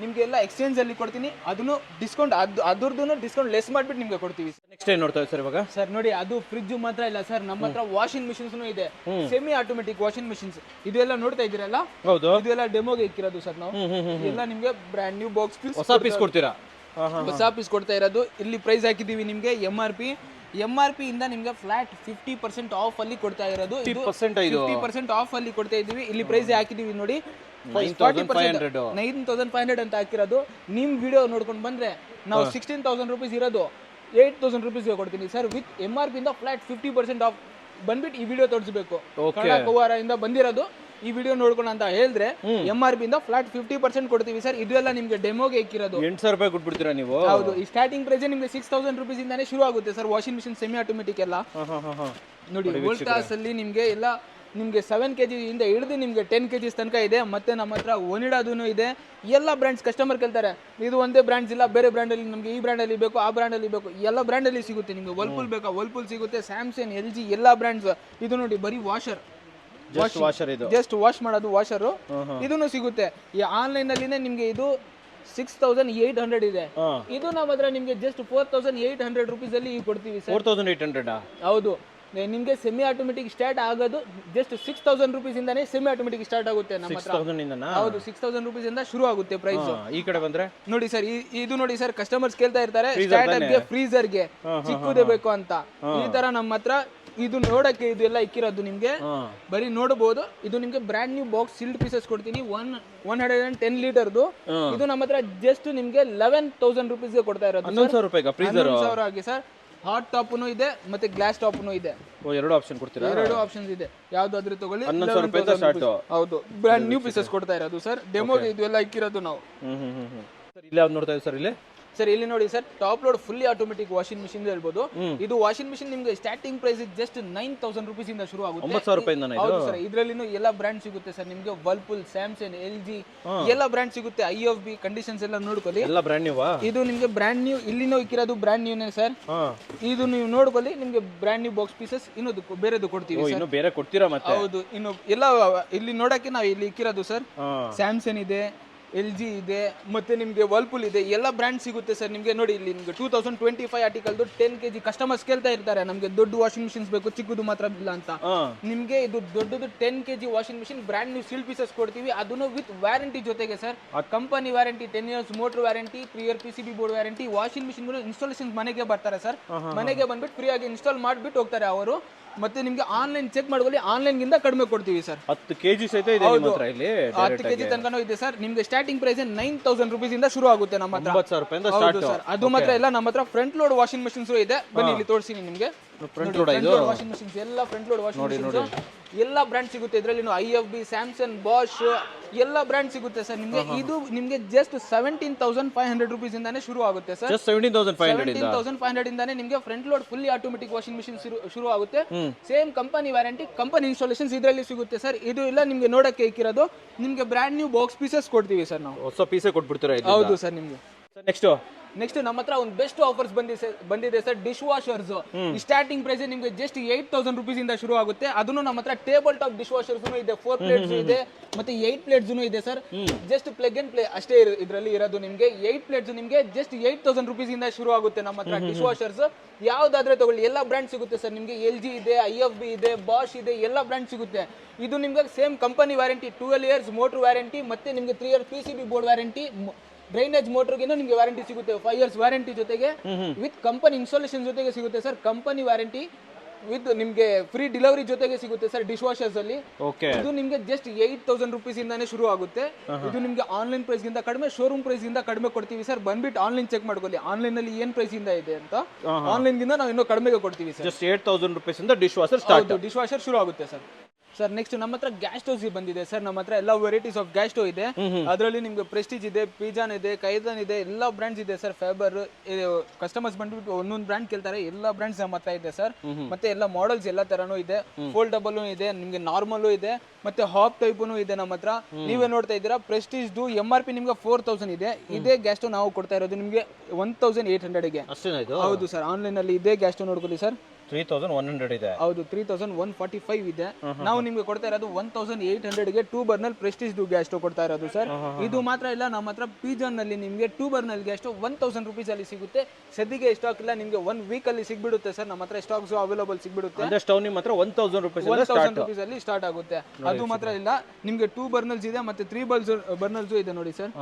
ನಿಮ್ಗೆಲ್ಲ ಎಕ್ಸ್ಚೇಂಜ್ ಅಲ್ಲಿ ಕೊಡ್ತೀನಿ. ಅದನ್ನು ಡಿಸ್ಕೌಂಟ್ ಅದ್ರದ್ದು ಡಿಸ್ಕೌಂಟ್ ಲೆಸ್ ಮಾಡ್ಬಿಟ್ಟು ನಿಮ್ಗೆ ಕೊಡ್ತೀವಿ. ನೆಕ್ಸ್ಟ್ ಏನ್ ನೋಡ್ತಾ ಸರ್ ಇವಾಗ? ಸರ್ ನೋಡಿ, ಅದು ಫ್ರಿಜ್ ಮಾತ್ರ ಇಲ್ಲ ಸರ್, ನಮ್ಮ ಹತ್ರ ವಾಷಿಂಗ್ ಮಿಷಿನ್ಸ್ ಇದೆ. Semi automatic washing machines. ಇದು ಎಲ್ಲ ನೋಡ್ತಾ ಇದ್ದೀರಲ್ಲ, ಇದು ಎಲ್ಲ ಡೆಮೋಗೆ ಇಕ್ಕಿರೋದು ಸರ್ ನಾವು. ಎಲ್ಲ ನಿಮ್ಗೆ ಬ್ರ್ಯಾಂಡ್ ನ್ಯೂ ಬಾಕ್ಸ್ ಪೀಸ್, ಹೊಸ ಪೀಸ್ ಕೊಡ್ತೀರಾ? ಹೊಸ ಪೀಸ್ ಕೊಡ್ತಾ ಇರೋದು. ಇಲ್ಲಿ ಪ್ರೈಸ್ ಹಾಕಿದೀವಿ ನಿಮ್ಗೆ MRP ಇಂದ ನಿಮ್ಗೆ ಫ್ಲಾಟ್ 50% ಆಫ್ ಅಲ್ಲಿ ಕೊಡ್ತಾ ಇರೋದು. 50% ಆಫ್ ಅಲ್ಲಿ ಕೊಡ್ತಾ ಇದೀವಿ. ಇಲ್ಲಿ ಪ್ರೈಸ್ ಹಾಕಿದೀವಿ ನೋಡಿ, 9,500 ಅಂತ ಹಾಕಿರೋದು. ನಿಮ್ ವಿಡಿಯೋ ನೋಡ್ಕೊಂಡು ಬಂದ್ರೆ ನಾವು 16,000 rupees ಇರೋದು 8,000 rupees ಕೊಡ್ತೀನಿ ಸರ್. ವಿತ್ MRP ಇಂದ ಫ್ಲಾಟ್ 50% ಆಫ್ ಬಂದ್ಬಿಟ್ಟು ಈ ವಿಡಿಯೋ ತೋರಿಸಬೇಕು. ಇಂದ ಬಂದಿರೋದು ಈ ವಿಡಿಯೋ ನೋಡ್ಕೊಂಡು ಅಂತ ಹೇಳಿದ್ರೆ MRP ಇಂದ ಫ್ಲಾಟ್ 50% ಕೊಡ್ತೀವಿ ಸರ್. ಇದು ಎಲ್ಲ ನಿಮ್ಗೆ ಡೆಮೋಗೆ ಇಕ್ಕಿರೋದು. 8,000 ರೂಪಾಯಿ ಕೊಟ್ಬಿಡ್ತೀರಾ ನೀವು? ಹೌದು. ಈ ಸ್ಟಾರ್ಟಿಂಗ್ ಪ್ರೈಸ್ ನಿಮ್ಗೆ 6,000 rupees ಇಂದಾನೆ ಶುರು ಆಗುತ್ತೆ sir. Washing machine semi automatic ಎಲ್ಲ ನೋಡಿ. ವೋಲ್ಟಾಸ್ ಅಲ್ಲಿ ನಿಮ್ಗೆ ಎಲ್ಲ ನಿಮ್ಗೆ 7 kg ಇಂದ ಹಿಡಿದು ನಿಮ್ಗೆ 10 kg ತನಕ ಇದೆ. ಮತ್ತೆ ನಮ್ಮ ಹತ್ರ ಒನಿಡಾದೂ ಇದೆ. ಎಲ್ಲ ಬ್ರ್ಯಾಂಡ್ಸ್ ಕಸ್ಟಮರ್ ಕೇಳ್ತಾರೆ, ಇದು ಒಂದೇ ಬ್ರ್ಯಾಂಡ್ಸ್ ಇಲ್ಲ, ಬೇರೆ ಬ್ರ್ಯಾಂಡಲ್ಲಿ ನಮಗೆ ಈ ಬ್ರ್ಯಾಂಡಲ್ಲಿ ಬೇಕು, ಆ ಬ್ರ್ಯಾಂಡಲ್ಲಿ ಬೇಕು, ಎಲ್ಲ ಬ್ರ್ಯಾಂಡಲ್ಲಿ ಸಿಗುತ್ತೆ. ನಿಮ್ಗೆ ವರ್ಲ್ಪೂಲ್ ಬೇಕಾ ವರ್ಲ್ಪೂಲ್ ಸಿಗುತ್ತೆ, ಸ್ಯಾಮ್ಸಂಗ್, LG ಎಲ್ಲ ಬ್ರ್ಯಾಂಡ್ಸ್. ಇದು ನೋಡಿ, ಬರೀ ಜಸ್ಟ್ ವಾಶ್ ಮಾಡೋದು ವಾಷರು. ಇದನ್ನು ಸಿಗುತ್ತೆ. ಈ ಆನ್ಲೈನ್ ಅಲ್ಲಿನೇ ನಿಮ್ಗೆ ಇದು 6,800 ಇದೆ. ಇದು ನಮ್ಮ ಹತ್ರ ನಿಮ್ಗೆ ಜಸ್ಟ್ 4,800 rupees ಅಲ್ಲಿ ಕೊಡ್ತೀವಿ ಸರ್. 4,800? ಹೌದು. ನಿಮ್ಗೆ ಸೆಮಿ ಆಟೋಮೆಟಿಕ್ ಸ್ಟಾರ್ಟ್ ಆಗೋದು ಜಸ್ಟ್ 6,000 rupees ಇಂದಾನೆ ಸೆಮಿ ಆಟೋಮೆಟಿಕ್ ಸ್ಟಾರ್ಟ್ ಆಗುತ್ತೆ ನಮ್ಮ ಹತ್ರ. ಹೌದು, 6,000 rupees ಇಂದ ಶುರು ಆಗುತ್ತೆ ಪ್ರೈಸ್. ಈ ಕಡೆ ಬಂದ್ರೆ ನೋಡಿ ಸರ್, ಇದು ನೋಡಿ ಸರ್, ಕಸ್ಟಮರ್ಸ್ ಕೇಳ್ತಾ ಇರ್ತಾರೆ ಸ್ಟಾರ್ಟರ್ಗೆ, ಫ್ರೀಜರ್ಗೆ ಚಿಕ್ಕದೇ ಬೇಕು ಅಂತ. ಈ ತರ ನಮ್ಮ ಹತ್ರ ಇದು ನೋಡಕ್ಕೆ ಇದೆಲ್ಲ ಇಕ್ಕಿರೋದು ನಿಮ್ಗೆ ಬರೀ ನೋಡಬಹುದು. ಇದು ನಿಮ್ಗೆ ಬ್ರ್ಯಾಂಡ್ ನ್ಯೂ ಬಾಕ್ಸ್ ಸಿಲ್ಡ್ ಪೀಸಸ್ ಕೊಡ್ತೀನಿ. 110 ಲೀಟರ್ದು. ಇದು ನಮ್ಮ ಹತ್ರ ಜಸ್ಟ್ ನಿಮ್ಗೆ 11,000 rupees ಗೆ ಕೊಡ್ತಾ ಇರೋದು. 11,000 ಆಗಿ ಸರ್. ಹಾಟ್ ಟಾಪ್ನು ಇದೆ ಮತ್ತೆ ಗ್ಲಾಸ್ ಟಾಪ್ನು ಇದೆ. ಎರಡು ಆಪ್ಷನ್ ಕೊಡ್ತೀರಾ? ಎರಡು ಆಪ್ಷನ್ಸ್ ಇದೆ, ಯಾವ್ದಾದ್ರೂ ತಗೊಳ್ಳಿ. 11,000 ರೂಪಾಯಿ. ಹೌದು, ಬ್ರ್ಯಾಂಡ್ ನ್ಯೂ ಪೀಸಸ್ ಕೊಡ್ತಾ ಇರೋದು ಸರ್. ಡೆಮೋಗೆ ಇದು ಎಲ್ಲ ಇಕ್ಕಿರೋದು ನಾವು. ಇಲ್ಲಿ ಯಾವ್ದು ನೋಡ್ತಾ ಇದ್ದೀವಿ ಸರ್? ಇಲ್ಲಿ ಸರ್ ಇಲ್ಲಿ ನೋಡಿ sir, top load fully automatic washing machine ಹೇಳ್ಬೋದು. ಇದು ವಾಷಿಂಗ್ ಮಿಷಿನ್ ನಿಮ್ಗೆ ಸ್ಟಾರ್ಟಿಂಗ್ ಪ್ರೈಸ್ ಜಸ್ಟ್ 9,000 rupees ಇಂದ ಶುರು ಆಗುತ್ತೆ. 9,000 ರೂಪಾಯಿಂದ ಹೌದು ಸರ್, ಇದ್ರಲ್ಲಿನೂ ಎಲ್ಲ ಬ್ರ್ಯಾಂಡ್ ಸಿಗುತ್ತೆ ಸರ್ ನಿಮ್ಗೆ. ವರ್ಲ್ಪೂಲ್, ಸ್ಯಾಮ್ಸಂಗ್, LG ಎಲ್ಲ ಬ್ರ್ಯಾಂಡ್ ಸಿಗುತ್ತೆ. IFB ಕಂಡೀಷನ್ಸ್ ಎಲ್ಲ ನೋಡ್ಕೊಳ್ಳಿ. ಎಲ್ಲ ಬ್ರ್ಯಾಂಡ್ ನ್ಯೂವಾ? ಇದು ನಿಮ್ಗೆ ಬ್ರ್ಯಾಂಡ್ ನ್ಯೂ, ಇಲ್ಲಿನೂ ಇಕ್ಕಿರೋದು ಬ್ರ್ಯಾಂಡ್ ನ್ಯೂನೇ ಸರ್. ಇದು ನೀವು ನೋಡ್ಕೊಳ್ಳಿ, ನಿಮ್ಗೆ ಬ್ರ್ಯಾಂಡ್ ನ್ಯೂ ಬಾಕ್ಸ್ ಪೀಸಸ್ ಇನ್ನೊಂದು ಬೇರೆದು ಕೊಡ್ತೀವಿ. ಇನ್ನು ಬೇರೆ ಕೊಡ್ತೀರಾ ಮತ್ತೆ? ಹೌದು, ಇನ್ನು ಎಲ್ಲ ಇಲ್ಲಿ ನೋಡಕ್ಕೆ ನಾವು ಇಲ್ಲಿ ಇಕ್ಕಿರೋದು ಸರ್. ಸ್ಯಾಮ್ಸಂಗ್ ಇದೆ, LG ಇದೆ, ಮತ್ತೆ ನಿಮ್ಗೆ ವರ್ಲ್ಪೂಲ್ ಇದೆ, ಎಲ್ಲ ಬ್ರ್ಯಾಂಡ್ ಸಿಗುತ್ತೆ ಸರ್ ನಿಮ್ಗೆ. ನೋಡಿ ಇಲ್ಲಿ ನಿಮ್ಗೆ 2025 ಆರ್ಟಿಕಲ್ದು 10 kg ಕಸ್ಟಮರ್ಸ್ ಕೇಳ್ತಾ ಇರ್ತಾರೆ, ನಮ್ಗೆ ದೊಡ್ಡ ವಾಷಿಂಗ್ ಮಿಷಿನ್ಸ್ ಬೇಕು, ಚಿಕ್ಕದು ಮಾತ್ರ ಇಲ್ಲ ಅಂತ. ನಿಮ್ಗೆ ಇದು ದೊಡ್ಡದು 10 kg washing machine brand new seal pieces ಕೊಡ್ತೀವಿ, ಅದನ್ನು ವಿತ್ ವ್ಯಾರಂಟಿ ಜೊತೆಗೆ sir. Company warranty 10 years, motor warranty, 3 year PCB board warranty. Washing machine installation ಮನೆಗೆ ಬರ್ತಾರೆ ಸರ್, ಮನೆಗೆ ಬಂದ್ಬಿಟ್ಟು ಫ್ರೀ ಆಗಿ ಇನ್ಸ್ಟಾಲ್ ಮಾಡ್ಬಿಟ್ಟು ಹೋಗ್ತಾರೆ ಅವರು. ಮತ್ತೆ ನಿಮ್ಗೆ ಆನ್ಲೈನ್ ಚೆಕ್ ಮಾಡ್ಕೊಳ್ಳಿ, ಆನ್ಲೈನ್ ಗಿಂತ ಕಡಿಮೆ ಕೊಡ್ತೀವಿ ಸರ್. 10 kg ಸಹಿತ ಇದೆ ನಿಮ್ಮ ಹತ್ರ ಇಲ್ಲಿ? 10 kg ತನಕನೂ ಇದೆ ಸರ್. ನಿಮ್ಗೆ ಸ್ಟಾರ್ಟಿಂಗ್ ಪ್ರೈಸ್ 9,000 rupees ಇಂದ ಶುರು ಆಗುತ್ತೆ ನಮ್ಮ ಹತ್ರ. 9,000 ರೂಪಾಯಿಂದ ಸ್ಟಾರ್ಟ್ ಸರ್. ಅದು ಮಾತ್ರ ಇಲ್ಲ, ನಮ್ಮ ಹತ್ರ ಫ್ರಂಟ್ ಲೋಡ್ ವಾಷಿಂಗ್ ಮಿಷಿನ್ಸ್ ಇದೆ. ಬನ್ನಿ ಇಲ್ಲಿ ತೋರಿಸ್ತೀನಿ ನಿಮ್ಗೆ. ಫ್ರಂಟ್ ಲೋಡ್ ಇದು ವಾಷಿಂಗ್ ಮಿಷಿನ್ಸ್ ಎಲ್ಲ ಫ್ರಂಟ್ ಲೋಡ್ ವಾಷಿಂಗ್ ಮಿಷಿನ್ಸ್ ಎಲ್ಲ ಬ್ರ್ಯಾಂಡ್ ಸಿಗುತ್ತೆ. ಇದರಲ್ಲಿ IFB, ಸ್ಯಾಮ್ಸಂಗ್, ಬಾಷ್ ಎಲ್ಲ ಬ್ರ್ಯಾಂಡ್ ಸಿಗುತ್ತೆ ಸರ್ ನಿಮ್ಗೆ. ಇದು ನಿಮ್ಗೆ ಜಸ್ಟ್ 17,500 rupees ಇಂದಾನೆ ಶುರು ಆಗುತ್ತೆ ಸರ್. ಜಸ್ಟ್ 17,500 ಇಂದಾನೆ ನಿಮ್ಗೆ front load fully automatic washing machine ಶುರು ಆಗುತ್ತೆ. Same company warranty, company installations ಇದರಲ್ಲಿ ಸಿಗುತ್ತೆ ಸರ್. ಇದು ಎಲ್ಲ ನಿಮ್ಗೆ ನೋಡಕ್ಕೆ ಇಕ್ಕಿರೋದು, ನಿಮ್ಗೆ ಬ್ರ್ಯಾಂಡ್ ನ್ಯೂ ಬಾಕ್ಸ್ ಪೀಸಸ್ ಕೊಡ್ತೀವಿ ಸರ್ ನಾವು. ಹೊಸ ಪೀಸೇ ಕೊಟ್ಬಿಡ್ತೀರಾ? ಹೌದು ಸರ್ ನಿಮ್ಗೆ. ನೆಕ್ಸ್ಟ್ ನಮ್ಮ ಹತ್ರ ಒಂದು ಬೆಸ್ಟ್ ಆಫರ್ಸ್ ಬಂದಿದೆ sir. Dishwashers starting price ನಿಮ್ಗೆ ಜಸ್ಟ್ 8,000 rupees ಇಂದ ಶುರು ಆಗುತ್ತೆ. ಅದನ್ನು ನಮ್ಮ ಹತ್ರ ಟೇಬಲ್ ಟಾಪ್ ಡಿಶ್ ವಾಷರ್ಸ್ ಇದೆ, 4 plates ಇದೆ, ಮತ್ತೆ 8 plates ಇದೆ sir. Just plug and play ಅಷ್ಟೇ ಇದರಲ್ಲಿ ಇರೋದು. ನಿಮ್ಗೆ 8 plates ನಿಮ್ಗೆ ಜಸ್ಟ್ 8,000 rupees ಇಂದ ಶುರು ಆಗುತ್ತೆ ನಮ್ಮ ಹತ್ರ ಡಿಶ್ ವಾಷರ್ಸ್. ಯಾವ್ದಾದ್ರೆ ತಗೊಳ್ಳಿ, ಎಲ್ಲ ಬ್ರ್ಯಾಂಡ್ ಸಿಗುತ್ತೆ ಸರ್ ನಿಮ್ಗೆ. LG ಇದೆ, IFB ಇದೆ, ಬಾಷ್ ಇದೆ, ಎಲ್ಲ ಬ್ರ್ಯಾಂಡ್ ಸಿಗುತ್ತೆ. ಇದು ನಿಮ್ಗೆ same company warranty 12 years motor warranty, ಮತ್ತೆ ನಿಮ್ಗೆ 3 year PCB board warranty, drainage ಮೋಟರ್ಗೆ ನಿಮ್ಗೆ ವ್ಯಾರಂಟಿ ಸಿಗುತ್ತೆ. 5 years ವ್ಯಾರಂಟಿ ಜೊತೆಗೆ ವಿತ್ ಕಂಪನಿ ಇನ್ಸ್ಟಾಲೇಷನ್ ಜೊತೆಗೆ ಸಿಗುತ್ತೆ ಸರ್. ಕಂಪನಿ ವ್ಯಾರಂಟಿ ವಿತ್ ನಿಮ್ಗೆ ಫ್ರೀ ಡೆಲಿವರಿ ಜೊತೆಗೆ ಸಿಗುತ್ತೆ ಸರ್ ಡಿಶ್ ವಾಷರ್ಸ್ ಅಲ್ಲಿ. ಇದು ನಿಮ್ಗೆ ಜಸ್ಟ್ 8,000 rupees ಇಂದಾನೆ ಶುರು ಆಗುತ್ತೆ. ಇದು ನಿಮ್ಗೆ ಆನ್ಲೈನ್ ಪ್ರೈಸ್ ಗಿಂತ ಕಡಿಮೆ, ಶೋರೂಮ್ ಪ್ರೈಸ್ ಗಿಂತ ಕಡಿಮೆ ಕೊಡ್ತೀವಿ ಸರ್. ಬಂದ್ಬಿಟ್ಟು ಆನ್ಲೈನ್ ಚೆಕ್ ಮಾಡ್ಕೊಳ್ಳಿ, ಆನ್ಲೈನ್ ಅಲ್ಲಿ ಏನ್ ಪ್ರೈಸ್ ಇಂದ ಇದೆ ಅಂತ. ಆನ್ಲೈನ್ ಗಿಂತ ನಾವು ಇನ್ನೂ ಕಡಿಮೆಗೆ ಕೊಡ್ತೀವಿ ಸರ್. ಜಸ್ಟ್ 8,000 rupees ಇಂದ dish washer start. Dish washer ಶುರು ಆಗುತ್ತೆ ಸರ್. ಸರ್ ನೆಕ್ಸ್ಟ್ ನಮ್ಮ ಹತ್ರ ಗ್ಯಾಸ್ ಸ್ಟೋವ್ಸ್ ಬಂದಿದೆ ಸರ್. ನಮ್ಮ ಹತ್ರ ಎಲ್ಲ ವೆರೈಟೀಸ್ ಆಫ್ ಗ್ಯಾಸ್ ಸ್ಟೋವ್ ಇದೆ. ಅದರಲ್ಲಿ ನಿಮ್ಗೆ ಪ್ರೆಸ್ಟೀಜ್ ಇದೆ, ಪಿಜಾನ್ ಇದೆ, ಕೈದನ್ ಇದೆ, ಎಲ್ಲ ಬ್ರ್ಯಾಂಡ್ಸ್ ಇದೆ ಸರ್. ಫೇಬರ್ ಕಸ್ಟಮರ್ಸ್ ಬಂದ್ಬಿಟ್ಟು ಒಂದೊಂದು ಬ್ರ್ಯಾಂಡ್ ಕೇಳ್ತಾರೆ, ಎಲ್ಲ ಬ್ರ್ಯಾಂಡ್ಸ್ ನಮ್ಮ ಹತ್ರ ಇದೆ ಸರ್. ಮತ್ತೆ ಎಲ್ಲ ಮಾಡೆಲ್ಸ್ ಎಲ್ಲ ತರನೂ ಇದೆ. ಫೋಲ್ಡಬಲ್ ಇದೆ, ನಿಮ್ಗೆ ನಾರ್ಮಲ್ ಇದೆ, ಮತ್ತೆ ಹಾಪ್ ಟೈಪ್ ಇದೆ ನಮ್ಮ ಹತ್ರ. ನೀವೇ ನೋಡ್ತಾ ಇದ್ದೀರಾ, ಪ್ರೆಸ್ಟೀಜ್ MRP ನಿಮ್ಗೆ 4,000 ಇದೆ. ಇದೇ ಗ್ಯಾಸ್ ಸ್ಟೋವ್ ನಾವು ಕೊಡ್ತಾ ಇರೋದು ನಿಮ್ಗೆ 1,800 ಗೆ. ಹೌದು ಸರ್, ಆನ್ಲೈನ್ ಅಲ್ಲಿ ಇದೇ ಗ್ಯಾಸ್ ಸ್ಟೋವ್ ನೋಡ್ಕೊಳ್ಳಿ ಸರ್. 3,100 ಇದೆ. ಹೌದು, 3,145 ಇದೆ. ನಾವು ನಿಮ್ಗೆ ಕೊಡ್ತಾ ಇರೋದು 1,800 ಗೆ 2 burner ಪ್ರೆಸ್ಟೀಜ್ ಗ್ಯಾಸ್ ಸ್ಟೋವ್ ಕೊಡ್ತಾ ಇರೋದು ಸರ್. ಇದು ಮಾತ್ರ ಇಲ್ಲ, ನಮ್ಮ ಹತ್ರ ಪಿಜಾನ್ ನಲ್ಲಿ ನಿಮ್ಗೆ 2 burner ಗ್ಯಾಸ್ ಸ್ಟೋವ್ 1,000 rupees ಅಲ್ಲಿ ಸಿಗುತ್ತೆ. ಸದ್ಯಕ್ಕೆ ಸ್ಟಾಕ್ ಇಲ್ಲ, ನಿಮ್ಗೆ 1 week ಅಲ್ಲಿ ಸಿಗ್ಬಿಡುತ್ತೆ ಸರ್. ನಮ್ಮ ಹತ್ರ ಸ್ಟಾಕ್ಸ್ ಅವೈಲೇಬಲ್ ಸಿಗ್ಬಿಡುತ್ತೆ. ಅಂದ್ರೆ ಸ್ಟವ್ ನಿಮ್ಮ ಹತ್ರ 1,000 rupees 1,000 rupees ಅಲ್ಲಿ ಸ್ಟಾರ್ಟ್ ಆಗುತ್ತೆ. ಅದು ಮಾತ್ರ ಇಲ್ಲ, ನಿಮ್ಗೆ 2 burners ಇದೆ, ಮತ್ತೆ 3 burners ಇದೆ ನೋಡಿ ಸರ್.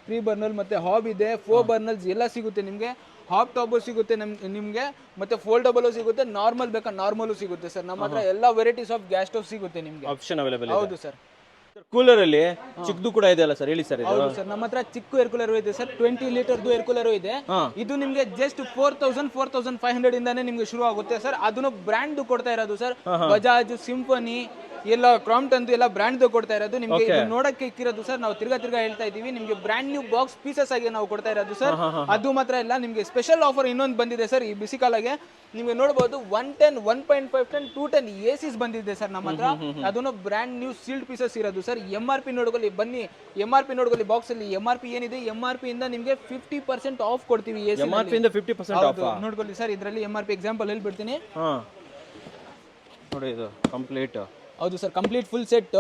3 burner ಮತ್ತೆ ಹಾಬ್ ಇದೆ, 4 burners ಎಲ್ಲ ಸಿಗುತ್ತೆ ನಿಮ್ಗೆ. ಹಾಪ್ ಟಾಪ್ ಸಿಗುತ್ತೆ ನಿಮ್ಗೆ, ಮತ್ತೆ ಫೋಲ್ಡಬಲ್ ಸಿಗುತ್ತೆ, ನಾರ್ಮಲ್ ಬೇಕಾ ನಾರ್ಮಲ್ ಸಿಗುತ್ತೆ ಸರ್. ನಮ್ಮ ಹತ್ರ ಎಲ್ಲ ವೆರೈಟೀಸ್ ಆಫ್ ಗ್ಯಾಸ್ ಸ್ಟೋವ್ ಸಿಗುತ್ತೆ ನಿಮ್ಗೆ, ಆಪ್ಷನ್ ಅವೈಲೇಬಲ್. ಹೌದು ಸರ್. ಕೂಲರ್ ಅಲ್ಲಿ ಚಿಕ್ಕದು ಕೂಡ ಇದೆ ಅಲ್ಲ ಸರ್, ಹೇಳಿ ಸರ್. ಹೌದು ಸರ್, ನಮ್ಮ ಹತ್ರ ಚಿಕ್ಕ ಏರ್ ಕೂಲರ್ ಇದೆ ಸರ್. 20 ಲೀಟರ್ದು ಏರ್ ಕೂಲರ್ ಇದೆ. ಇದು ನಿಮ್ಗೆ ಜಸ್ಟ್ 4,500 ಇಂದಾನೆ ನಿಮ್ಗೆ ಶುರು ಆಗುತ್ತೆ ಸರ್. ಅದನ್ನು ಬ್ರ್ಯಾಂಡ್ ಕೊಡ್ತಾ ಇರೋದು ಸರ್. ಬಜಾಜ್, ಸಿಂಫನಿ, ಎಲ್ಲ ಕ್ರಾಂಪ್ಟನ್ ಎಲ್ಲ ಬ್ರ್ಯಾಂಡ್ ಕೊಡ್ತಾ ಇರೋದು ನಿಮ್ಗೆ. ನೋಡಕ್ಕೆ ಇಕ್ಕಿರೋದು ಸರ್. ನಾವು ತಿರ್ಗಾ ಹೇಳ್ತಾ ಇದೀವಿ, ನಿಮ್ಗೆ ಬ್ರ್ಯಾಂಡ್ ನ್ಯೂ ಬಾಕ್ಸ್ ಪೀಸಸ್ ಆಗಿ ನಾವು ಕೊಡ್ತಾ ಇರೋದು ಸರ್. ಅದು ಮಾತ್ರ ಇಲ್ಲ, ನಿಮ್ಗೆ ಸ್ಪೆಷಲ್ ಆಫರ್ ಇನ್ನೊಂದು ಬಂದಿದೆ ಸರ್ ಈ ಬಿಸಿಕಾಲಗೆ. ನಿಮ್ಗೆ ನೋಡಬಹುದು 110, 1.5 ton, 210 ACs ಬಂದಿದೆ ಸರ್ ನಮ್ಮ ಹತ್ರ. ಅದನ್ನು ಬ್ರ್ಯಾಂಡ್ ನ್ಯೂ ಸೀಲ್ಡ್ ಪೀಸಸ್ ಇರೋದು ಸರ್. MRP ನೋಡ್ಕೊಳ್ಳಿ, ಬನ್ನಿ MRP ನೋಡ್ಕೊಳ್ಳಿ. ಬಾಕ್ಸ್ ಅಲ್ಲಿ MRP ಏನಿದೆ, MRP ಇಂದ ನಿಮ್ಗೆ 50% ಆಫ್ ಕೊಡ್ತೀವಿ. MRP ಇಂದ 50% ಆಫ್ ನೋಡ್ಕೊಳ್ಳಿ ಸರ್. ಇದರಲ್ಲಿ MRP ಎಕ್ಸಾಂಪಲ್ ಹೇಳ್ಬಿಡ್ತೀನಿ ನೋಡಿ. ಇದು ಕಂಪ್ಲೀಟ್. ಹೌದು sir, complete full set.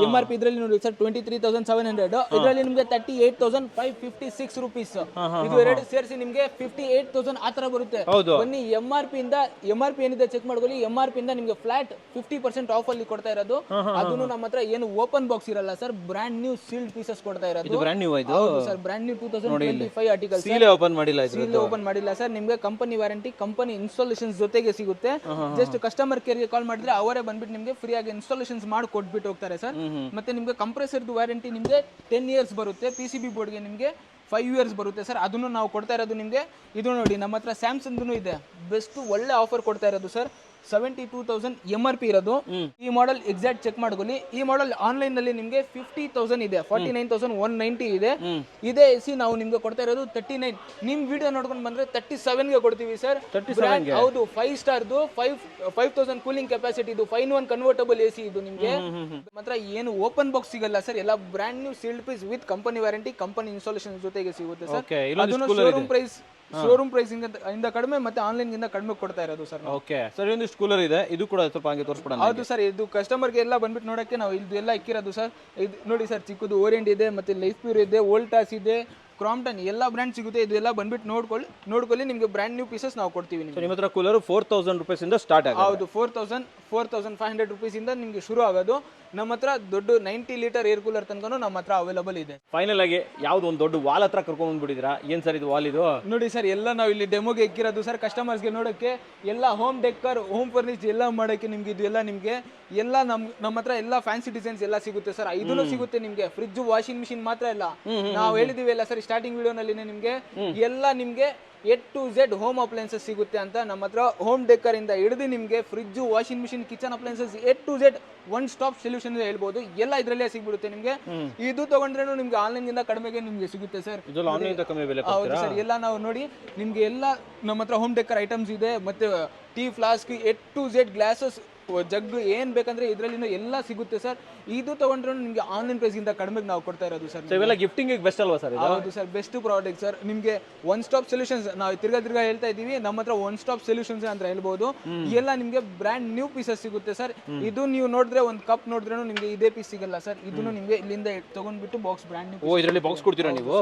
MRP ಇದರಲ್ಲಿ ನೋಡಿ ಸರ್ 23,700. ಇದರಲ್ಲಿ ನಿಮ್ಗೆ 38,556 rupees. ಇದು ಎರಡು ಸೇರಿಸಿ ನಿಮ್ಗೆ 58,000 ಆ ತರ ಬರುತ್ತೆ. ಬನ್ನಿ MRP ಏನಿದೆ ಚೆಕ್ ಮಾಡ್ಕೊಳ್ಳಿ. MRP ಇಂದ ನಿಮ್ಗೆ ಫ್ಲಾಟ್ 50% ಆಫ್ ಅಲ್ಲಿ ಕೊಡ್ತಾ ಇರೋದು. ಅದನ್ನು ನಮ್ಮ ಹತ್ರ ಏನು ಓಪನ್ ಬಾಕ್ಸ್ ಇರಲ್ಲ sir, brand new sealed pieces ಕೊಡ್ತಾ ಇರೋದು. ಬ್ರ್ಯಾಂಡ್ ನ್ಯೂ ಇದು sir, brand new 2025 article. Seal open ಮಾಡಿಲ್ಲ, ಸೀಲ್ ಓಪನ್ ಮಾಡಿಲ್ಲ ಸರ್. ನಿಮ್ಗೆ ಕಂಪನಿ ವ್ಯಾರಂಟಿ, ಕಂಪನಿ ಇನ್ಸ್ಟಾಲೇಷನ್ಸ್ ಜೊತೆಗೆ ಸಿಗುತ್ತೆ. ಜಸ್ಟ್ ಕಸ್ಟಮರ್ ಕೇರ್ ಗೆ ಕಾಲ್ ಮಾಡಿದ್ರೆ ಅವರೇ ಬಂದ್ಬಿಟ್ಟು ನಿಮ್ಗೆ ಫ್ರೀ ಆಗಿ ಇನ್ಸ್ಟಾಲೇಷನ್ಸ್ ಮಾಡಿ ಕೊಟ್ಬಿಟ್ಟು ಹೋಗ್ತಾರೆ ಸರ್. ಮತ್ತೆ ನಿಮ್ಗೆ ಕಂಪ್ರೆಸರ್ದು ವ್ಯಾರಂಟಿ ನಿಮ್ಗೆ 10 years ಬರುತ್ತೆ. PCB ಬೋರ್ಡ್ಗೆ ನಿಮ್ಗೆ 5 years ಬರುತ್ತೆ ಸರ್. ಅದನ್ನು ನಾವು ಕೊಡ್ತಾ ಇರೋದು ನಿಮ್ಗೆ. ಇದು ನೋಡಿ, ನಮ್ಮ ಹತ್ರ ಸ್ಯಾಮ್ಸಂಗ್ದು ಇದೆ. ಬೆಸ್ಟ್ ಒಳ್ಳೆ ಆಫರ್ ಕೊಡ್ತಾ ಇರೋದು ಸರ್. 72,000 MRP ಇರೋದು. ಈ ಮಾಡೆಲ್ ಎಕ್ಸಾಕ್ಟ್ ಚೆಕ್ ಮಾಡ್ಕೊಳ್ಳಿ. ಈ ಮಾಡೆಲ್ ಆನ್ಲೈನ್ ನಲ್ಲಿ ನಿಮಗೆ 50,000 ಇದೆ, 49,190 ಇದೆ. ಇದೇ AC ನಾವು ನಿಮ್ಗೆ ಕೊಡ್ತಾ ಇರೋದು 39. ನಿಮ್ ವಿಡಿಯೋ ನೋಡ್ಕೊಂಡು ಬಂದ್ರೆ 37 ಗೆ ಕೊಡ್ತೀವಿ ಸರ್. ಹೌದು, 5 ಸ್ಟಾರ್ದು 5,000 ಕೂಲಿಂಗ್ ಕೆಪಾಸಿಟಿ, ಇದು 5-in-1 ಕನ್ವರ್ಟಬಲ್ AC ಇದು ನಿಮ್ಗೆ. ಮಾತ್ರ ಏನು ಓಪನ್ ಬಾಕ್ಸ್ ಸಿಗಲ್ಲ ಸರ್, ಎಲ್ಲ brand new sealed piece with company warranty, company installation ಜೊತೆಗೆ ಸಿಗುತ್ತೆ ಸರ್. ಅದನ್ನು ಶೋರೂಮ್ ಪ್ರೈಸ್ ಇಂದ ಕಡಿಮೆ ಮತ್ತೆ ಆನ್ಲೈನ್ ಗಿಂತ ಕಡಿಮೆ ಕೊಡ್ತಾ ಇರೋದು ಸರ್. ಓಕೆ ಸರ್, ಇನ್ನೊಂದಿಷ್ಟು ಕೂಲರ್ ಇದೆ, ಇದು ಕೂಡ ಸ್ವಲ್ಪ ಹಂಗೆ ತೋರಿಸ್ಬಿಡೋಣ. ಹೌದು ಸರ್, ಇದು ಕಸ್ಟಮರ್ಗೆ ಎಲ್ಲ ಬಂದ್ಬಿಟ್ಟು ನೋಡಕ್ಕೆ ನಾವು ಇದು ಎಲ್ಲ ಇಕ್ಕಿರೋದು ಸರ್. ಇದು ನೋಡಿ ಸರ್, ಚಿಕ್ಕದು ಓರಿಯಂಟ್ ಇದೆ, ಮತ್ತೆ ಲೈಫ್ ಪ್ಯೂರ್ ಇದೆ, ವೋಲ್ಟಾಸ್ ಇದೆ, ಕ್ರಾಂಪ್ಟನ್ ಎಲ್ಲ ಬ್ರ್ಯಾಂಡ್ ಸಿಗುತ್ತೆ. ಇದು ಎಲ್ಲ ಬಂದ್ಬಿಟ್ಟು ನೋಡ್ಕೊಳ್ಳಿ ನಿಮಗೆ ಬ್ರ್ಯಾಂಡ್ ನ್ಯೂ ಪೀಸಸ್ ನಾವು ಕೊಡ್ತೀವಿ ನಿಮಗೆ. ನಿಮ್ಮ ಹತ್ರ ಕೂಲರ್ 4,000 rupees ಇಂದ ಸ್ಟಾರ್ಟ್ ಆಗುತ್ತೆ. ಹೌದು, 4,500 rupees ಇಂದ ನಿಮಗೆ ಶುರು ಆಗೋದು. ನಮ್ಮ ಹತ್ರ ದೊಡ್ಡ 90 ಲೀಟರ್ ಏರ್ ಕೂಲರ್ ತನಕನೂ ನಮ್ಮ ಹತ್ರ ಅವೈಲಬಲ್ ಇದೆ. ಫೈನಲ್ ಆಗಿ ಯಾವ್ದು ಒಂದು ದೊಡ್ಡ ವಾಲ್ ಹತ್ರ ಕರ್ಕೊಂಡ್ ಬಂದ್ಬಿಟ್ಟಿದ್ದೀರಾ, ಏನ್ ಸರ್ ಇದು ವಾಲ್? ಇದು ನೋಡಿ ಸರ್, ಎಲ್ಲ ನಾವು ಇಲ್ಲಿ ಡೆಮೋಗೆ ಇಕ್ಕಿರೋದು ಸರ್, ಕಸ್ಟಮರ್ಸ್ಗೆ ನೋಡೋಕ್ಕೆ, ಎಲ್ಲ ಹೋಮ್ ಡೆಕ್ಕರ್, ಹೋಮ್ ಫರ್ನಿಚರ್ ಎಲ್ಲ ಮಾಡೋಕ್ಕೆ ನಿಮ್ಗೆ ಇದು ಎಲ್ಲ ನಿಮಗೆ ಎಲ್ಲ ನಮ್ಮ ಹತ್ರ ಎಲ್ಲ ಫ್ಯಾನ್ಸಿ ಡಿಸೈನ್ಸ್ ಎಲ್ಲ ಸಿಗುತ್ತೆ ಸರ್. ಇದನ್ನು ಸಿಗುತ್ತೆ ನಿಮ್ಗೆ. ಫ್ರಿಡ್ಜ್, ವಾಷಿಂಗ್ ಮಿಷಿನ್ ಮಾತ್ರ ಇಲ್ಲ, ನಾವು ಹೇಳಿದೀವಿ ಎಲ್ಲ ಸರ್ ಸ್ಟಾರ್ಟಿಂಗ್ ವಿಡಿಯೋನಲ್ಲಿ ನಿಮ್ಗೆ ಎಲ್ಲ ನಿಮ್ಗೆ A to Z home appliances ಸಿಗುತ್ತೆ ಅಂತ. ನಮ್ಮ ಹತ್ರ ಹೋಮ್ ಡೆಕ್ಕರ್ ಇಂದ ಹಿಡಿದು ನಿಮ್ಗೆ fridge, washing machine, kitchen appliances A to Z one stop solution ಹೇಳ್ಬೋದು. ಎಲ್ಲ ಇದ್ರಲ್ಲೇ ಸಿಗ್ಬಿಡುತ್ತೆ ನಿಮ್ಗೆ. ಇದು ತಗೊಂಡ್ರೇನು ನಿಮ್ಗೆ ಆನ್ಲೈನ್ ಗಿಂತ ಕಡಿಮೆಗೆ ನಿಮ್ಗೆ ಸಿಗುತ್ತೆ ಸರ್. ಹೌದು ಸರ್, ಎಲ್ಲ ನಾವು ನೋಡಿ ನಿಮ್ಗೆ ಎಲ್ಲ ನಮ್ಮ ಹತ್ರ ಹೋಮ್ ಡೆಕ್ಕರ್ ಐಟಮ್ಸ್ ಇದೆ, ಮತ್ತೆ tea flask, A to Z glasses, jug ಏನ್ ಬೇಕಂದ್ರೆ ಇದ್ರಲ್ಲಿ ಎಲ್ಲ ಸಿಗುತ್ತೆ ಸರ್. ಇದು ತಗೊಂಡ್ರೆ ನಿಮ್ಗೆ ಆನ್ಲೈನ್ ಪ್ರೈಸ್ ಗಿಂತ ಕಡಿಮೆಗೆ ನಾವು ಕೊಡ್ತಾ ಇರೋದು ಸರ್. ಇವೆಲ್ಲ ಗಿಫ್ಟಿಂಗ್ ಬೆಸ್ಟ್ ಅಲ್ವಾ ಸರ್? ಹೌದು ಸರ್, ಬೆಸ್ಟ್ ಪ್ರಾಡಕ್ಟ್ ಸರ್. ನಿಮ್ಗೆ ಒನ್ ಸ್ಟಾಪ್ ಸೊಲ್ಯೂಷನ್ಸ್ ನಾವು ತಿರ್ಗಾ ಹೇಳ್ತಾ ಇದೀವಿ. ನಮ್ಮ ಹತ್ರ ಒನ್ ಸ್ಟಾಪ್ ಸೊಲ್ಯೂಷನ್ಸ್ ಅಂತ ಹೇಳ್ಬೋದು. ಎಲ್ಲ ನಿಮ್ಗೆ ಬ್ರ್ಯಾಂಡ್ ನ್ಯೂ ಪೀಸಸ್ ಸಿಗುತ್ತೆ ಸರ್. ಇದು ನೀವು ನೋಡಿದ್ರೆ ಒಂದು ಕಪ್ ನೋಡಿದ್ರೆ ನಿಮ್ಗೆ ಇದೇ ಪೀಸ್ ಸಿಗಲ್ಲ ಸರ್. ಇದನ್ನು ನಿಮ್ಗೆ ಇಲ್ಲಿಂದ ತಗೊಂಡ್ಬಿಟ್ಟು ಬಾಕ್ಸ್ ಬ್ರ್ಯಾಂಡ್ ನ್ಯೂ. ಇದರಲ್ಲಿ ಬಾಕ್ಸ್ ಕೊಡ್ತೀರಾ ನೀವು?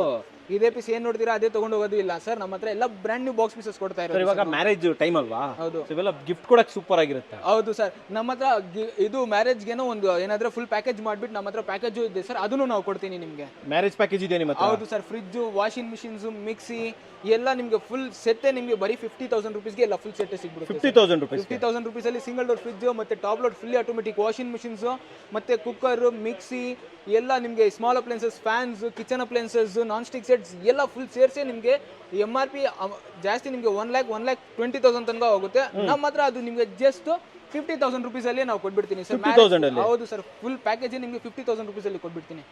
ಇದೇ ಪೀಸ್ ಏನ್ ನೋಡ್ತೀರಾ ಅದೇ ತಗೊಂಡು ಹೋಗೋದು ಇಲ್ಲ ಸರ್. ನಮ್ಮ ಹತ್ರ ಎಲ್ಲ ಬ್ರ್ಯಾಂಡ್ ನ್ಯೂ ಬಾಕ್ಸ್ ಪೀಸಸ್ ಕೊಡ್ತಾ ಇರೋದು. ಇವಾಗ ಮ್ಯಾರೇಜ್ ಟೈಮ್ ಅಲ್ವಾ? ಹೌದು, ಇವೆಲ್ಲ ಗಿಫ್ಟ್ ಕೊಡಕ್ಕೆ ಸೂಪರ್ ಆಗಿರುತ್ತೆ. ಹೌದು ಸರ್, ನಮ್ಮ ಹತ್ರ ಇದು ಮ್ಯಾರೇಜ್ಗೆನೋ ಒಂದು ಏನಾದ್ರೂ ಫುಲ್ ಪ್ಯಾಕೇಜ್ ಮಾಡ್ಬಿಟ್ಟು ನಮ್ಮ ಹತ್ರ ಪ್ಯಾಕೇಜು ಇದೆ ಸರ್, ಅದನ್ನು ನಾವು ಕೊಡ್ತೀನಿ ನಿಮ್ಗೆ. ಮ್ಯಾರೇಜ್ ಪ್ಯಾಕೇಜ್ ಇದೆ ನಿಮ್ಮ ಹತ್ರ? ಹೌದು sir, fridge, washing machines, mixie ಎಲ್ಲ ನಿಮ್ಗೆ ಫುಲ್ ಸೆಟ್ ನಿಮ್ಗೆ ಬರೀ 50,000 rupeesಗೆ ಎಲ್ಲ ಫುಲ್ ಸೆಟ್ ಸಿಗ್ಬಿಡುತ್ತೆ. 50,000 rupees ಅಲ್ಲಿ ಸಿಂಗಲ್ ಡೋರ್ ಫ್ರಿಡ್ಜ್, ಮತ್ತೆ top load fully automatic washing machines, ಮತ್ತೆ ಕುಕ್ಕರ್, ಮಿಕ್ಸಿ ಎಲ್ಲ ನಿಮ್ಗೆ small appliances, fans, kitchen appliances, non stick sets ಎಲ್ಲ ಫುಲ್ ಸೇರಿಸಿ ನಿಮ್ಗೆ MRP ಜಾಸ್ತಿ ನಿಮ್ಗೆ 1,20,000 ತನಕ ಹೋಗುತ್ತೆ. ನಮ್ಮ ಹತ್ರ ಅದು ನಿಮ್ಗೆ ಜಸ್ಟ್ 50,000 rupees ಅಲ್ಲಿ ನಾವು ಕೊಟ್ಬಿಡ್ತೀನಿ ಸರ್. ಹೌದು ಸರ್, ಫುಲ್ ಪ್ಯಾಕೇಜ್ ನಿಮ್ಗೆ 50,000 rupees ಅಲ್ಲಿ ಕೊಟ್ಬಿಡ್ತೀನಿ.